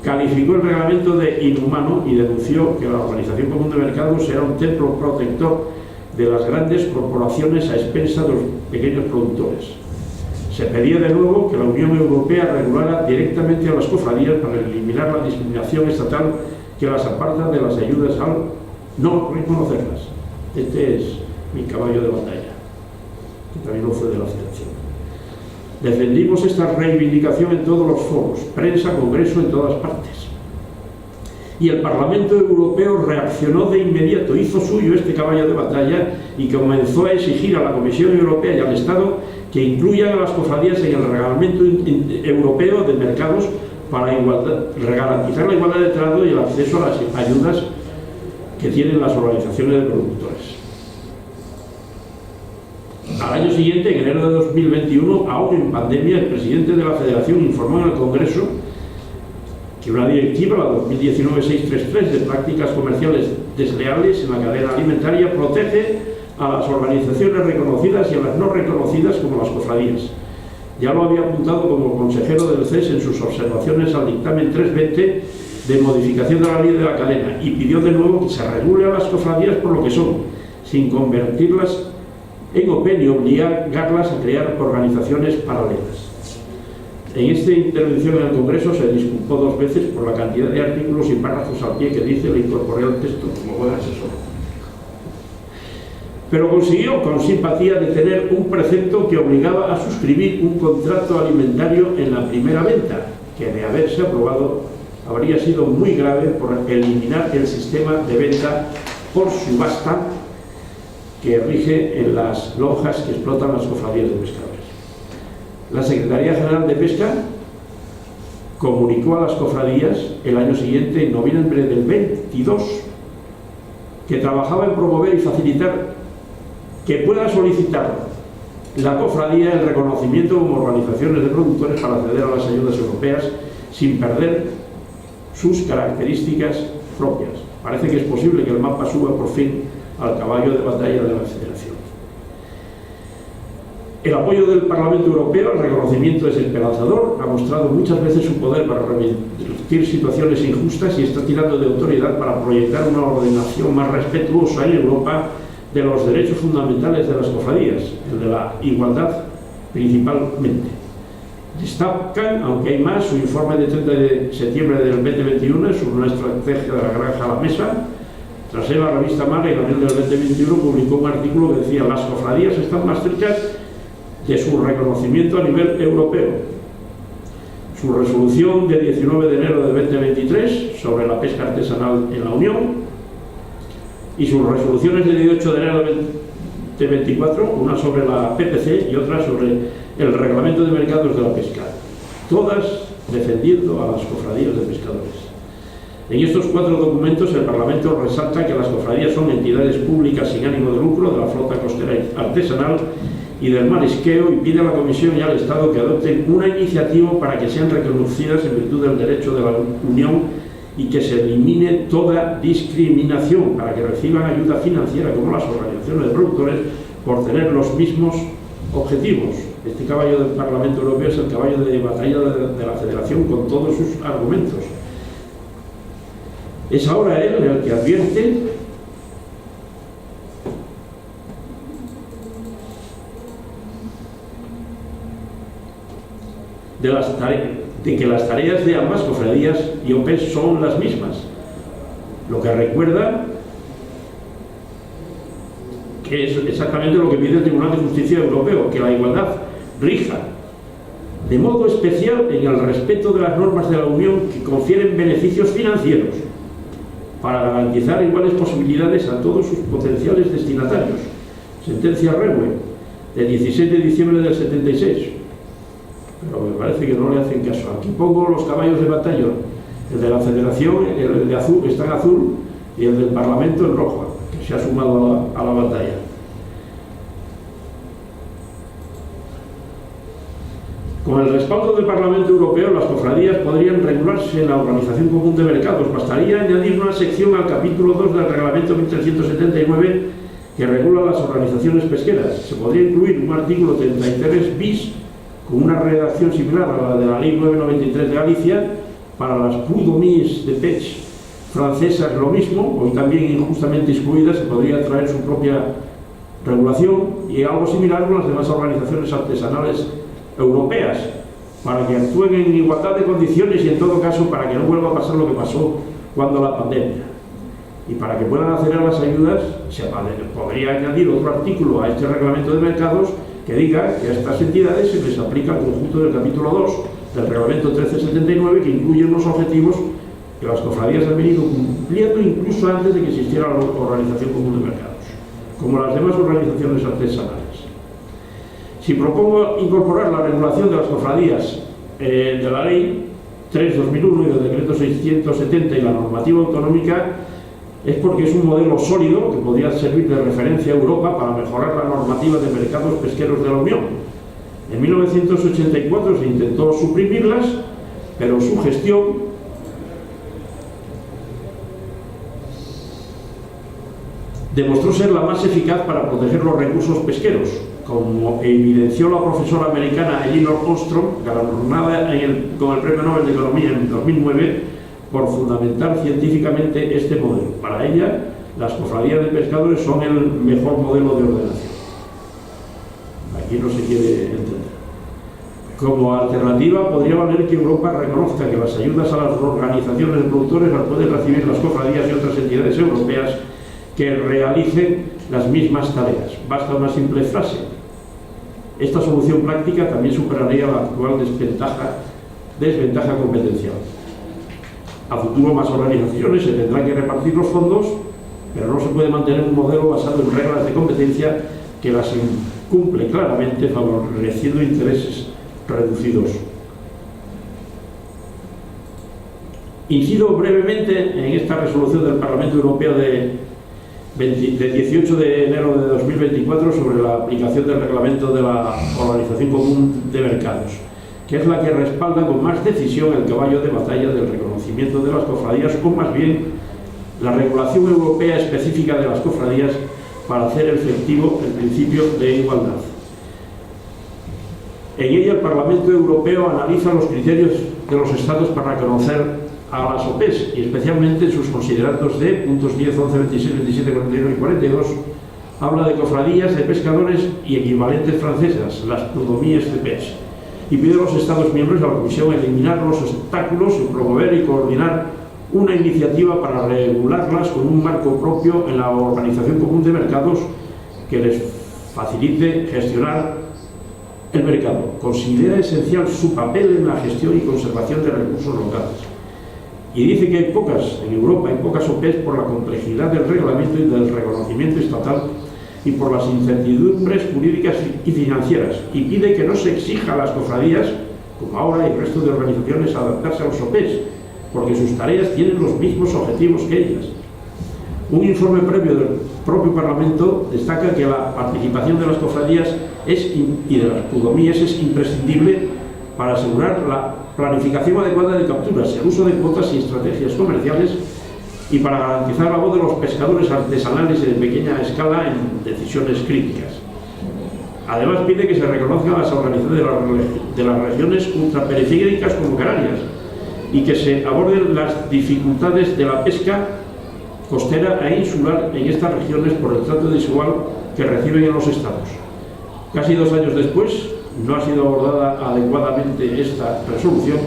calificó el reglamento de inhumano y denunció que la Organización Común de Mercados era un templo protector de las grandes corporaciones a expensas de los pequeños productores. Se pedía de nuevo que la Unión Europea regulara directamente a las cofradías para eliminar la discriminación estatal que las aparta de las ayudas al no reconocerlas. Este es mi caballo de batalla, que también lo fue de la Federación. Defendimos esta reivindicación en todos los foros, prensa, congreso, en todas partes. Y el Parlamento Europeo reaccionó de inmediato, hizo suyo este caballo de batalla y comenzó a exigir a la Comisión Europea y al Estado que incluyan a las cofradías en el Reglamento Europeo de Mercados para garantizar la igualdad de trato y el acceso a las ayudas que tienen las organizaciones de productores. Al año siguiente, en enero de 2021, aún en pandemia, el presidente de la Federación informó en el Congreso que una directiva, la 2019-633, de prácticas comerciales desleales en la cadena alimentaria, protege a las organizaciones reconocidas y a las no reconocidas como las cofradías. Ya lo había apuntado como consejero del CES en sus observaciones al dictamen 320 de modificación de la ley de la cadena, y pidió de nuevo que se regule a las cofradías por lo que son, sin convertirlas en OPE ni obligarlas a crear organizaciones paralelas. En esta intervención en el Congreso se disculpó 2 veces por la cantidad de artículos y párrafos al pie que dice, le incorporé al texto como buen asesor. Pero consiguió con simpatía detener un precepto que obligaba a suscribir un contrato alimentario en la primera venta, que de haberse aprobado habría sido muy grave por eliminar el sistema de venta por subasta que rige en las lonjas que explotan las cofradías de pescadores. La Secretaría General de Pesca comunicó a las cofradías el año siguiente, en noviembre del 22, que trabajaba en promover y facilitar que pueda solicitar la cofradía el reconocimiento como organizaciones de productores para acceder a las ayudas europeas sin perder sus características propias. Parece que es posible que el mapa suba por fin al caballo de batalla de la Federación. El apoyo del Parlamento Europeo al reconocimiento es esperanzador, ha mostrado muchas veces su poder para revertir situaciones injustas y está tirando de autoridad para proyectar una ordenación más respetuosa en Europa de los derechos fundamentales de las cofradías, el de la igualdad principalmente. Destacan, aunque hay más, su informe de 30 de septiembre del 2021 sobre una estrategia de la granja a la mesa. Tras él, la revista Mar, en abril del 2021, publicó un artículo que decía: las cofradías están más cerca de su reconocimiento a nivel europeo. Su resolución de 19 de enero de 2023 sobre la pesca artesanal en la Unión y sus resoluciones de 18 de enero de 2024, una sobre la PPC y otra sobre el Reglamento de Mercados de la Pesca, todas defendiendo a las cofradías de pescadores. En estos 4 documentos el Parlamento resalta que las cofradías son entidades públicas sin ánimo de lucro de la flota costera artesanal y del marisqueo, y pide a la Comisión y al Estado que adopten una iniciativa para que sean reconocidas en virtud del derecho de la Unión y que se elimine toda discriminación para que reciban ayuda financiera como las organizaciones de productores por tener los mismos objetivos. Este caballo del Parlamento Europeo es el caballo de batalla de la Federación con todos sus argumentos. Es ahora él el que advierte de que las tareas de ambas cofradías y OPEs son las mismas, lo que recuerda que es exactamente lo que pide el Tribunal de Justicia Europeo, que la igualdad rija de modo especial en el respeto de las normas de la Unión que confieren beneficios financieros para garantizar iguales posibilidades a todos sus potenciales destinatarios. Sentencia Reue, de 16 de diciembre del 76. Pero me parece que no le hacen caso. Aquí pongo los caballos de batalla, el de la Federación, el de azul, está en azul, y el del Parlamento en rojo, que se ha sumado a la batalla. Con el respaldo del Parlamento Europeo, las cofradías podrían regularse en la Organización Común de Mercados. Bastaría añadir una sección al capítulo 2 del Reglamento 1379 que regula las organizaciones pesqueras. Se podría incluir un artículo 33 bis con una redacción similar a la de la Ley 993 de Galicia. Para las pudomies de pech francesas lo mismo, hoy también injustamente excluidas, se podría traer su propia regulación, y algo similar con las demás organizaciones artesanales europeas, para que actúen en igualdad de condiciones y, en todo caso, para que no vuelva a pasar lo que pasó cuando la pandemia. Y para que puedan acceder a las ayudas, se podría añadir otro artículo a este reglamento de mercados que diga que a estas entidades se les aplica el conjunto del capítulo 2 del reglamento 1379, que incluye unos objetivos que las cofradías han venido cumpliendo incluso antes de que existiera la Organización Común de Mercados, como las demás organizaciones artesanales. Si propongo incorporar la regulación de las cofradías de la Ley 3/2001 y del Decreto 670 y la normativa autonómica, es porque es un modelo sólido que podría servir de referencia a Europa para mejorar la normativa de mercados pesqueros de la Unión. En 1984 se intentó suprimirlas, pero su gestión demostró ser la más eficaz para proteger los recursos pesqueros, como evidenció la profesora americana Elinor Ostrom, galardonada con el Premio Nobel de Economía en 2009, por fundamentar científicamente este modelo. Para ella, las cofradías de pescadores son el mejor modelo de ordenación. Aquí no se quiere entender. Como alternativa, podría valer que Europa reconozca que las ayudas a las organizaciones de productores las pueden recibir las cofradías y otras entidades europeas que realicen las mismas tareas. Basta una simple frase. Esta solución práctica también superaría la actual desventaja competencial. A futuro, más organizaciones se tendrán que repartir los fondos, pero no se puede mantener un modelo basado en reglas de competencia que las incumple claramente, favoreciendo intereses reducidos. Incido brevemente en esta resolución del Parlamento Europeo de 18 de enero de 2024 sobre la aplicación del reglamento de la Organización Común de Mercados, que es la que respalda con más decisión el caballo de batalla del reconocimiento de las cofradías, o más bien la regulación europea específica de las cofradías para hacer efectivo el principio de igualdad. En ella, el Parlamento Europeo analiza los criterios de los Estados para reconocer a las OPEs, y especialmente en sus considerandos de puntos 10, 11, 26, 27, 41 y 42, habla de cofradías de pescadores y equivalentes francesas, las pudomies de pech, y pide a los Estados miembros y a la Comisión eliminar los obstáculos y promover y coordinar una iniciativa para regularlas con un marco propio en la Organización Común de Mercados que les facilite gestionar el mercado. Considera esencial su papel en la gestión y conservación de recursos locales. Y dice que hay pocas, en Europa hay pocas OPEs por la complejidad del reglamento y del reconocimiento estatal y por las incertidumbres jurídicas y financieras, y pide que no se exija a las cofradías, como ahora y el resto de organizaciones, adaptarse a los OPEs, porque sus tareas tienen los mismos objetivos que ellas. Un informe previo del propio Parlamento destaca que la participación de las cofradías y de las pudomíes es imprescindible para asegurar la planificación adecuada de capturas, el uso de cuotas y estrategias comerciales, y para garantizar la voz de los pescadores artesanales y de pequeña escala en decisiones críticas. Además, pide que se reconozcan las organizaciones de las regiones ultraperiféricas como Canarias y que se aborden las dificultades de la pesca costera e insular en estas regiones por el trato desigual que reciben en los estados. Casi 2 años después, no ha sido abordada adecuadamente esta resolución,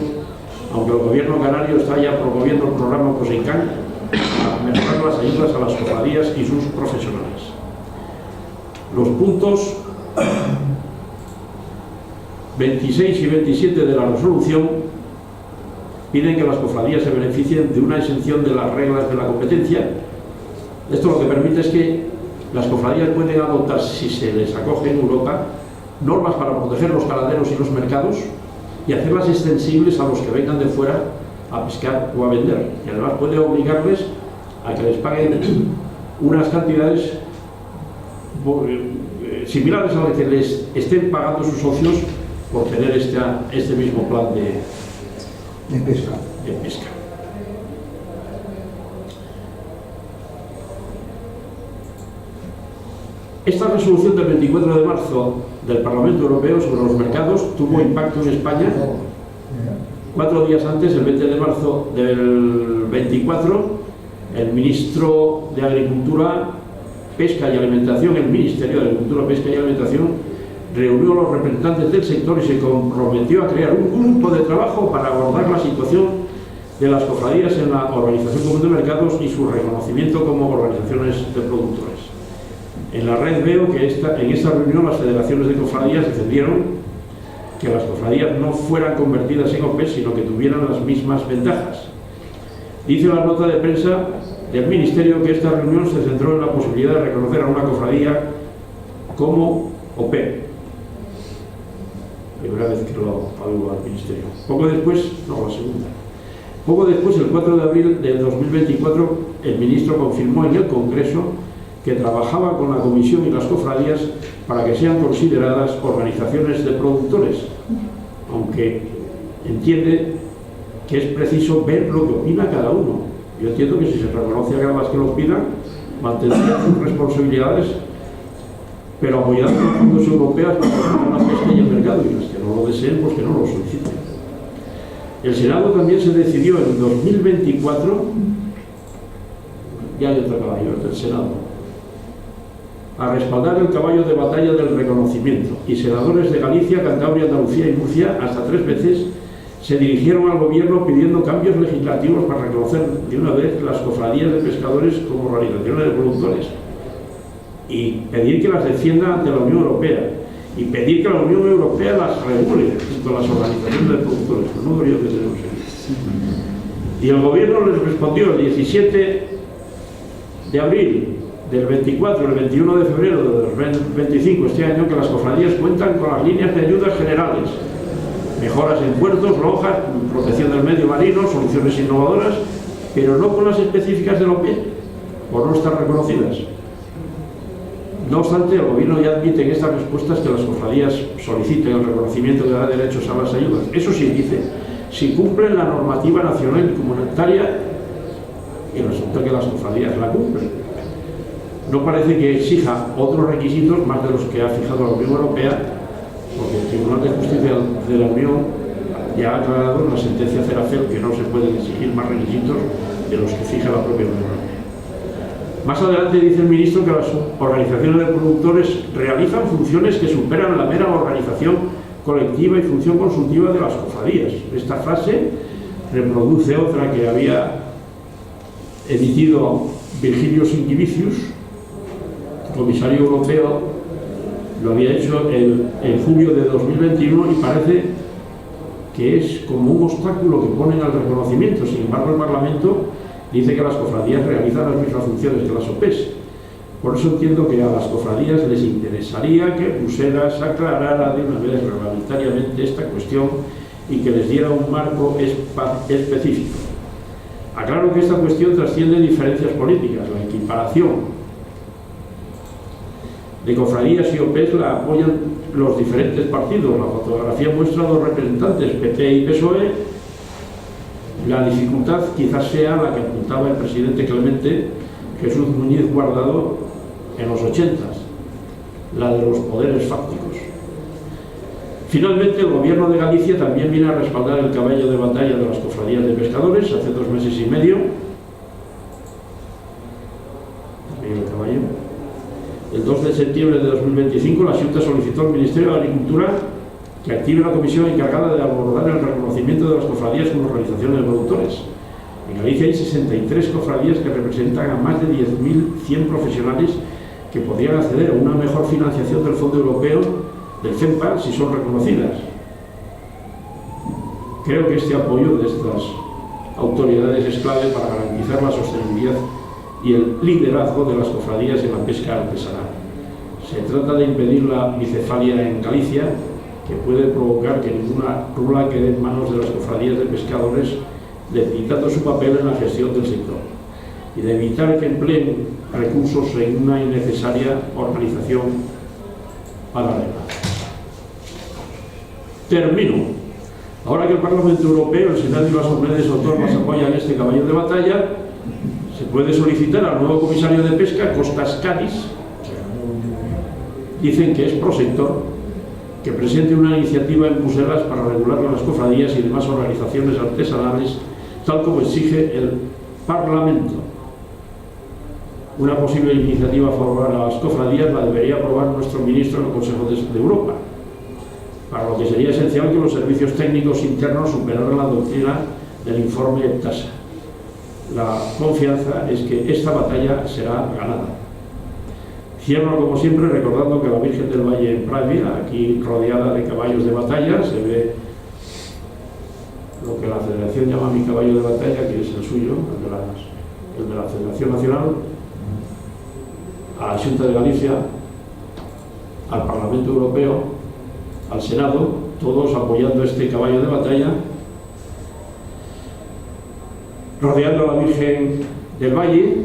aunque el gobierno canario está ya promoviendo el programa POSEICAN para mejorar las ayudas a las cofradías y sus profesionales. Los puntos 26 y 27 de la resolución piden que las cofradías se beneficien de una exención de las reglas de la competencia. Esto lo que permite es que las cofradías pueden adoptar, si se les acoge en Europa, normas para proteger los caladeros y los mercados y hacerlas extensibles a los que vengan de fuera a pescar o a vender. Y además puede obligarles a que les paguen unas cantidades similares a las que les estén pagando sus socios por tener este mismo plan De pesca. de pesca. Esta resolución del 24 de marzo del Parlamento Europeo sobre los mercados tuvo impacto en España 4 días antes, el 20 de marzo del 24, el ministro de Agricultura, Pesca y Alimentación, el Ministerio de Agricultura, Pesca y Alimentación, reunió a los representantes del sector y se comprometió a crear un grupo de trabajo para abordar la situación de las cofradías en la Organización Común de Mercados y su reconocimiento como organizaciones de productores. En la red veo que en esta reunión las federaciones de cofradías defendieron que las cofradías no fueran convertidas en OPE, sino que tuvieran las mismas ventajas. Dice la nota de prensa del Ministerio que esta reunión se centró en la posibilidad de reconocer a una cofradía como OPE. Primera vez que lo hago al Ministerio. La segunda. Poco después, el 4 de abril de 2024, el ministro confirmó en el Congreso que trabajaba con la Comisión y las cofradías para que sean consideradas organizaciones de productores, aunque entiende que es preciso ver lo que opina cada uno. Yo entiendo que si se reconoce a las que lo opinan, mantendrían sus responsabilidades, pero apoyando los fondos europeos para la pesca y el mercado, y las que no lo deseen, pues que no lo soliciten. El Senado también se decidió en 2024, ya hay otro caballo del Senado, a respaldar el caballo de batalla del reconocimiento, y senadores de Galicia, Cantabria, Andalucía y Murcia, hasta 3 veces, se dirigieron al gobierno pidiendo cambios legislativos para reconocer de una vez las cofradías de pescadores como organizaciones de productores y pedir que las defienda ante la Unión Europea y pedir que la Unión Europea las regule junto a las organizaciones de productores, el número que tenemos aquí. Y el gobierno les respondió el 17 de abril del 24 al 21 de febrero del 25 este año que las cofradías cuentan con las líneas de ayudas generales, mejoras en puertos, lonjas, protección del medio marino, soluciones innovadoras, pero no con las específicas del OPE, por no estar reconocidas. No obstante, el gobierno ya admite en estas respuestas que las cofradías soliciten el reconocimiento que da derechos a las ayudas. Eso sí, dice, si cumplen la normativa nacional y comunitaria, y resulta que las cofradías la cumplen. No parece que exija otros requisitos más de los que ha fijado la Unión Europea, porque el Tribunal de Justicia de la Unión ya ha aclarado en la sentencia Cerafel que no se pueden exigir más requisitos de los que fija la propia Unión Europea. Más adelante dice el ministro que las organizaciones de productores realizan funciones que superan la mera organización colectiva y función consultiva de las cofradías. Esta frase reproduce otra que había emitido Virgilio Sinquivicius, comisario europeo, lo había hecho en julio de 2021 y parece que es como un obstáculo que ponen al reconocimiento. Sin embargo, el Parlamento dice que las cofradías realizan las mismas funciones que las OPEs. Por eso entiendo que a las cofradías les interesaría que Bruselas aclarara de una vez reglamentariamente esta cuestión y que les diera un marco específico. Aclaro que esta cuestión trasciende diferencias políticas. La equiparación de cofradías y OPEs la apoyan los diferentes partidos. La fotografía muestra 2 representantes, PP y PSOE. La dificultad quizás sea la que apuntaba el presidente Clemente Jesús Muñiz Guardado en los 80s, la de los poderes fácticos. Finalmente, el gobierno de Galicia también viene a respaldar el caballo de batalla de las cofradías de pescadores hace 2 meses y medio. El caballo. El 2 de septiembre de 2025, la Xunta solicitó al Ministerio de Agricultura que active la comisión encargada de abordar el reconocimiento de las cofradías como organizaciones de productores. En Galicia hay 63 cofradías que representan a más de 10.100 profesionales que podrían acceder a una mejor financiación del Fondo Europeo del FEMPA si son reconocidas. Creo que este apoyo de estas autoridades es clave para garantizar la sostenibilidad y el liderazgo de las cofradías en la pesca artesanal. Se trata de impedir la bicefalia en Galicia, que puede provocar que ninguna rula quede en manos de las cofradías de pescadores, debilitando su papel en la gestión del sector, y de evitar que empleen recursos en una innecesaria organización paralela. Termino. Ahora que el Parlamento Europeo, el Senado y las comunidades autónomas apoyan este caballo de batalla, se puede solicitar al nuevo comisario de Pesca, Costas Cádiz, dicen que es prosector, que presente una iniciativa en Bruselas para regular las cofradías y demás organizaciones artesanales, tal como exige el Parlamento. Una posible iniciativa favorable a las cofradías la debería aprobar nuestro ministro en el Consejo de Europa, para lo que sería esencial que los servicios técnicos internos superaran la doctrina del informe TASA. La confianza es que esta batalla será ganada. Cierro, como siempre, recordando que la Virgen del Valle en Pravia, aquí rodeada de caballos de batalla, se ve lo que la Federación llama mi caballo de batalla, que es el suyo, el de la Federación Nacional, a la Xunta de Galicia, al Parlamento Europeo, al Senado, todos apoyando este caballo de batalla, rodeando a la Virgen del Valle,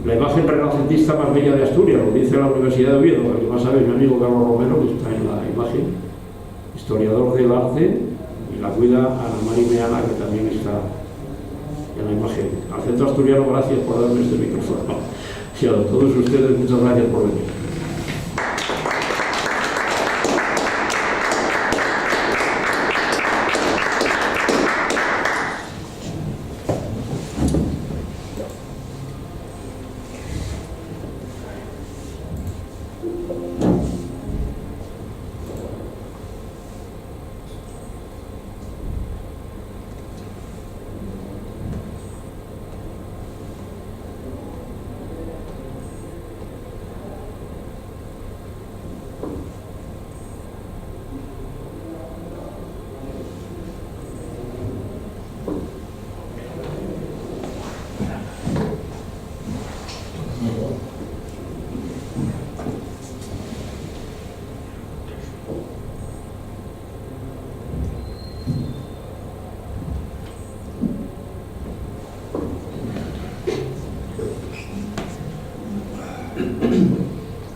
la imagen renacentista más bella de Asturias, lo dice la Universidad de Oviedo, el que más sabe es mi amigo Carlos Romero, que está en la imagen, historiador del arte, y la cuida Ana María Meana, que también está en la imagen. Al Centro Asturiano, gracias por darme este micrófono. Y a todos ustedes, muchas gracias por venir.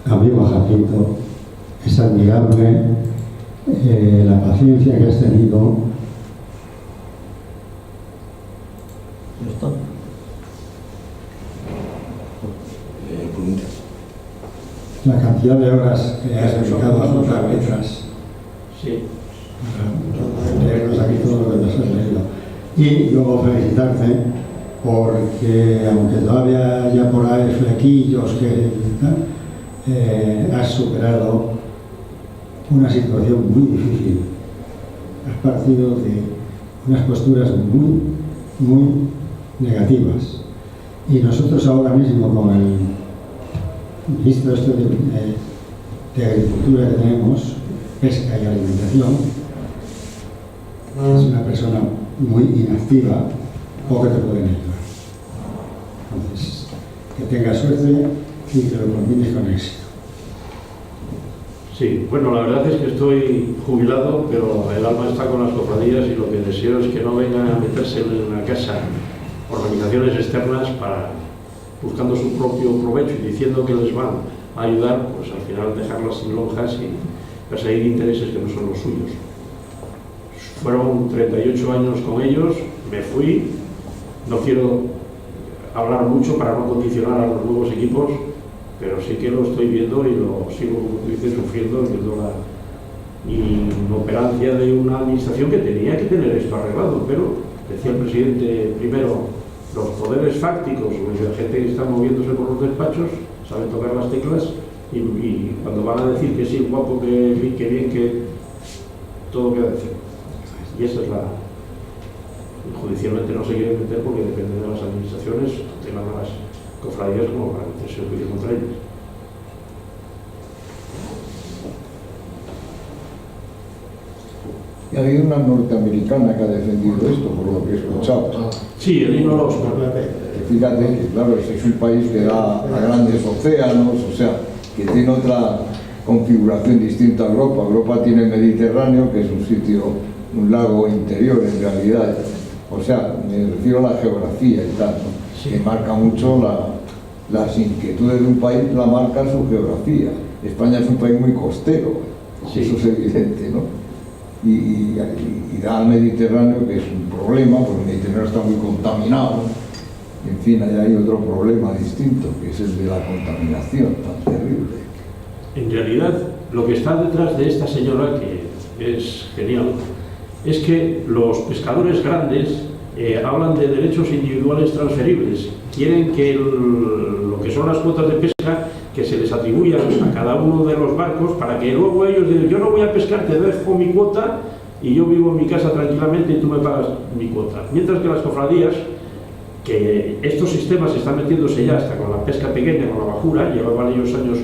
Amigo Jacinto, es admirable la paciencia que has tenido. La cantidad de horas que has dedicado a juntar letras. Sí. Para leernos aquí todo lo que nos has leído. Y luego felicitarte porque, aunque todavía haya por ahí flequillos que has superado una situación muy difícil. Has partido de unas posturas muy negativas. Y nosotros ahora mismo, con el ministro de Agricultura que tenemos, Pesca y Alimentación, es una persona muy inactiva, poco te pueden ayudar. Entonces, que tengas suerte y que lo combines con éxito. Sí, bueno, la verdad es que estoy jubilado, pero el alma está con las cofradías y lo que deseo es que no vengan a meterse en una casa organizaciones externas buscando su propio provecho y diciendo que les van a ayudar, pues al final dejarlas sin lonjas y perseguir intereses que no son los suyos. Fueron 38 años con ellos, me fui, no quiero hablar mucho para no condicionar a los nuevos equipos, pero sí que lo estoy viendo y lo sigo, como tú dices, sufriendo, viendo la inoperancia de una administración que tenía que tener esto arreglado, pero decía el presidente, primero, los poderes fácticos, la gente que está moviéndose por los despachos, sabe tocar las teclas y cuando van a decir que sí, guapo, que bien, que todo queda decir. Y esa es judicialmente no se quiere meter porque depende de las administraciones, tengan las cofradías como para meterse en juicio contra ellas. Y ha habido una norteamericana que ha defendido esto, por lo que he escuchado. Sí, el himno lo Fíjate que, claro, es un país que da a grandes océanos, o sea, que tiene otra configuración distinta a Europa. Europa tiene el Mediterráneo, que es un sitio, un lago interior en realidad. O sea, me refiero a la geografía y tal, ¿no? Sí. Que marca mucho las inquietudes de un país, la marca su geografía. España es un país muy costero, sí. Eso es evidente, ¿no? y da al Mediterráneo, que es un problema, porque el Mediterráneo está muy contaminado. En fin, allá hay otro problema distinto, que es el de la contaminación tan terrible. En realidad, lo que está detrás de esta señora, que es genial, es que los pescadores grandes hablan de derechos individuales transferibles. Quieren que lo que son las cuotas de pesca, que se les atribuyan a cada uno de los barcos, para que luego ellos digan: yo no voy a pescar, te dejo mi cuota y yo vivo en mi casa tranquilamente y tú me pagas mi cuota. Mientras que las cofradías, que estos sistemas están metiéndose ya hasta con la pesca pequeña, con la bajura, llevan varios años,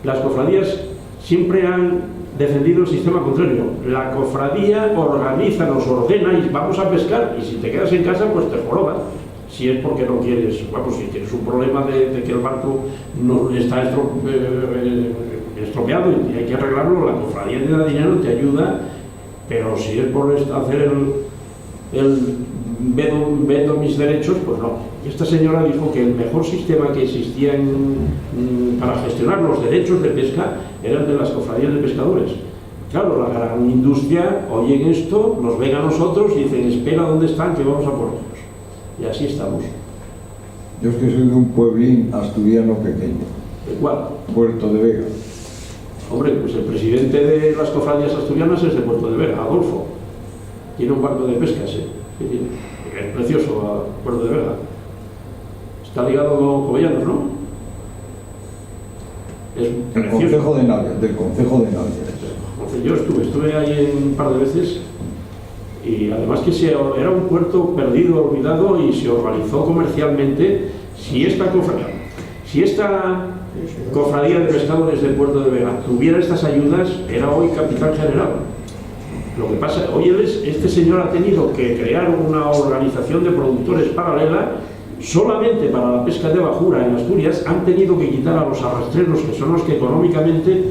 las cofradías siempre han defendido el sistema contrario. La cofradía organiza, nos ordena y vamos a pescar, y si te quedas en casa pues te jorobas. Si es porque no quieres, bueno, si tienes un problema de que el barco no está estropeado y hay que arreglarlo, la cofradía te da dinero, te ayuda, pero si es por hacer el vendo mis derechos, pues no. Esta señora dijo que el mejor sistema que existía para gestionar los derechos de pesca era el de las cofradías de pescadores. Claro, la gran industria oyen esto, nos ven a nosotros y dicen: espera, ¿dónde están? Que vamos a por ellos. Y así estamos. Yo es que soy de un pueblín asturiano pequeño. ¿De cuál? Puerto de Vega. Hombre, pues el presidente de las cofradías asturianas es de Puerto de Vega, Adolfo. Tiene un barco de pescas, ¿eh? Sí, tiene. Es precioso, a Puerto de Vega. Está ligado con Covellanos, ¿no? Es del Concejo de Navia. Yo estuve ahí un par de veces, y además que era un puerto perdido, olvidado, y se organizó comercialmente. Si esta cofradía de pescadores del Puerto de Vega tuviera estas ayudas, era hoy capitán general. Lo que pasa, hoy este señor ha tenido que crear una organización de productores paralela solamente para la pesca de bajura en Asturias. Han tenido que quitar a los arrastreros, que son los que económicamente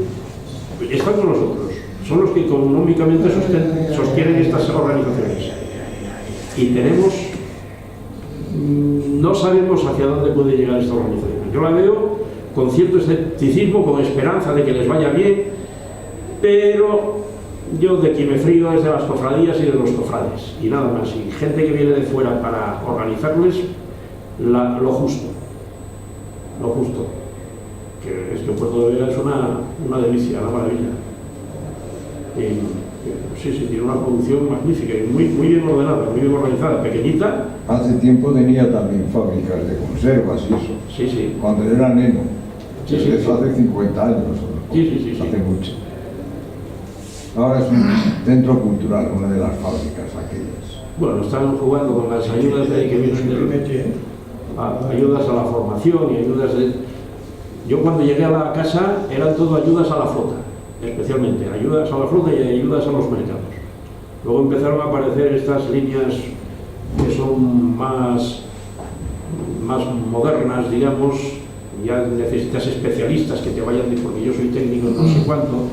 están con nosotros, son los que económicamente sostienen estas organizaciones. Y no sabemos hacia dónde puede llegar esta organización. Yo la veo con cierto escepticismo, con esperanza de que les vaya bien, pero yo de quien me frío es de las cofradías y de los cofrades, y nada más. Y gente que viene de fuera para organizarles lo justo. Que es que Puerto de Vega es una delicia, una maravilla. Sí, tiene una producción magnífica y muy bien ordenada, muy bien organizada, pequeñita. Hace tiempo tenía también fábricas de conservas y eso. Sí. Cuando yo era neno. Sí. Hace 50 años. Sí. Hace mucho. Ahora es un centro cultural, una de las fábricas aquellas. Bueno, están jugando con las ayudas que vienen ayudas a la formación y ayudas de... Yo cuando llegué a la casa eran todo ayudas a la flota, especialmente ayudas a la flota y ayudas a los mercados. Luego empezaron a aparecer estas líneas que son más modernas, digamos. Ya necesitas especialistas que te vayan, porque yo soy técnico no sé cuánto,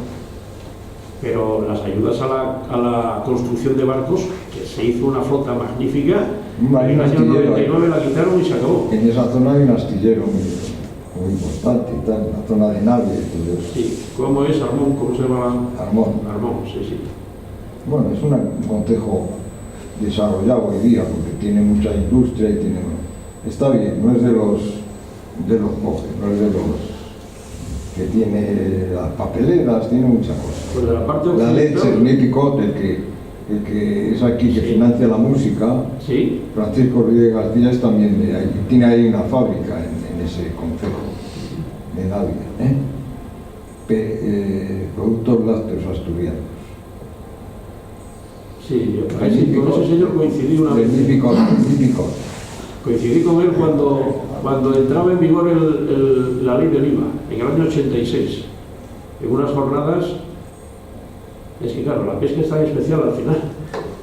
pero las ayudas a la construcción de barcos, que se hizo una flota magnífica, en el año 99 la quitaron y se acabó. En esa zona hay un astillero muy importante, y tal, una zona de Navia y todo eso. Sí, ¿cómo es Armón? ¿Cómo se llama? Armón, sí. Bueno, es un concejo desarrollado hoy día, porque tiene mucha industria y está bien, no es de los pobres, no es de los que tiene las papeleras, tiene muchas cosas. Pues de la parte la leche, el Nipicot, el que es aquí, que financia la música. Sí. Francisco Rodríguez García es también de ahí, tiene ahí una fábrica en ese concejo de Navia, productos lácteos asturianos. Sí, yo con ese señor coincidí una vez. El Nipicot. Coincidí con él cuando entraba en vigor la ley del IVA, en el año 86, en unas jornadas. Es que claro, la pesca es tan especial al final.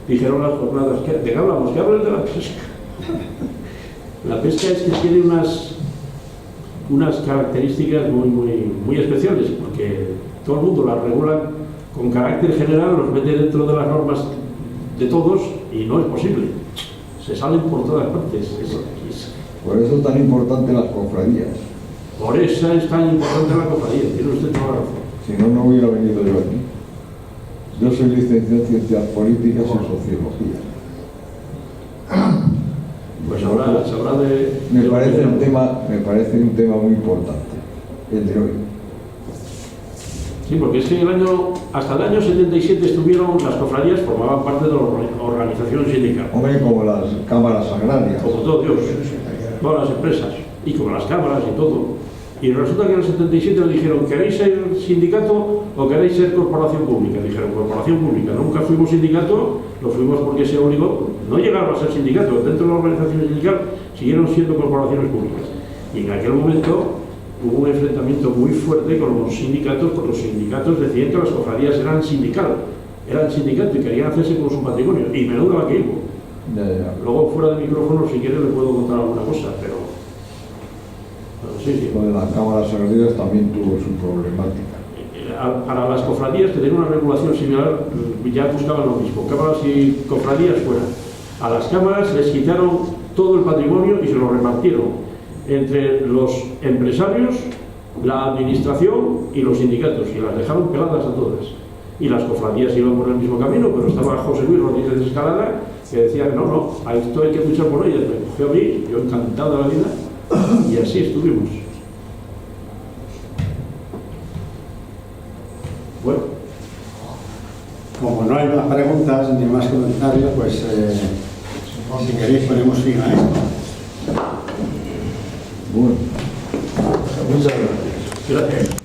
Dijeron las jornadas, ¿de qué hablamos? ¿Qué hablan de la pesca? La pesca es que tiene unas características muy especiales, porque todo el mundo las regula con carácter general, los mete dentro de las normas de todos y no es posible. Se salen por todas partes. Por eso es tan importante las cofradías. Por eso es tan importante la cofradía, tiene usted toda la razón. Si no, no hubiera venido yo aquí. Yo soy licenciado en Ciencias Políticas y Sociología. Pues se habla de... Me parece un tema muy importante, el de hoy. Sí, porque es que hasta el año 77 estuvieron, las cofradías formaban parte de la organización sindical. Hombre, como las cámaras agrarias. Como todo Dios, todas las empresas, y como las cámaras y todo. Y resulta que en el 77 le dijeron, ¿queréis ser sindicato o queréis ser corporación pública? Dijeron, corporación pública. Nunca fuimos sindicato, lo fuimos porque se obligó. No llegaron a ser sindicatos, dentro de la organización sindical siguieron siendo corporaciones públicas. Y en aquel momento hubo un enfrentamiento muy fuerte con los sindicatos, porque los sindicatos decían que las cofradías eran sindicato y querían hacerse con su patrimonio. Y menuda la que hubo. Luego, fuera de micrófono, si quieres, le puedo contar alguna cosa, pero sí. Lo de las cámaras agrarias también tuvo su problemática. Para las cofradías, que tenían una regulación similar, ya buscaban lo mismo. Cámaras y cofradías fuera. A las cámaras les quitaron todo el patrimonio y se lo repartieron entre los empresarios, la administración y los sindicatos, y las dejaron peladas a todas. Y las cofradías iban por el mismo camino, pero estaba José Luis Rodríguez de Escalada, que decía, no, a esto hay que luchar por ellas. Me cogió a mí, yo encantado de la vida, y así estuvimos. Bueno. Como no hay más preguntas ni más comentarios, pues si queréis ponemos fin a esto. Bueno, muchas gracias. Gracias.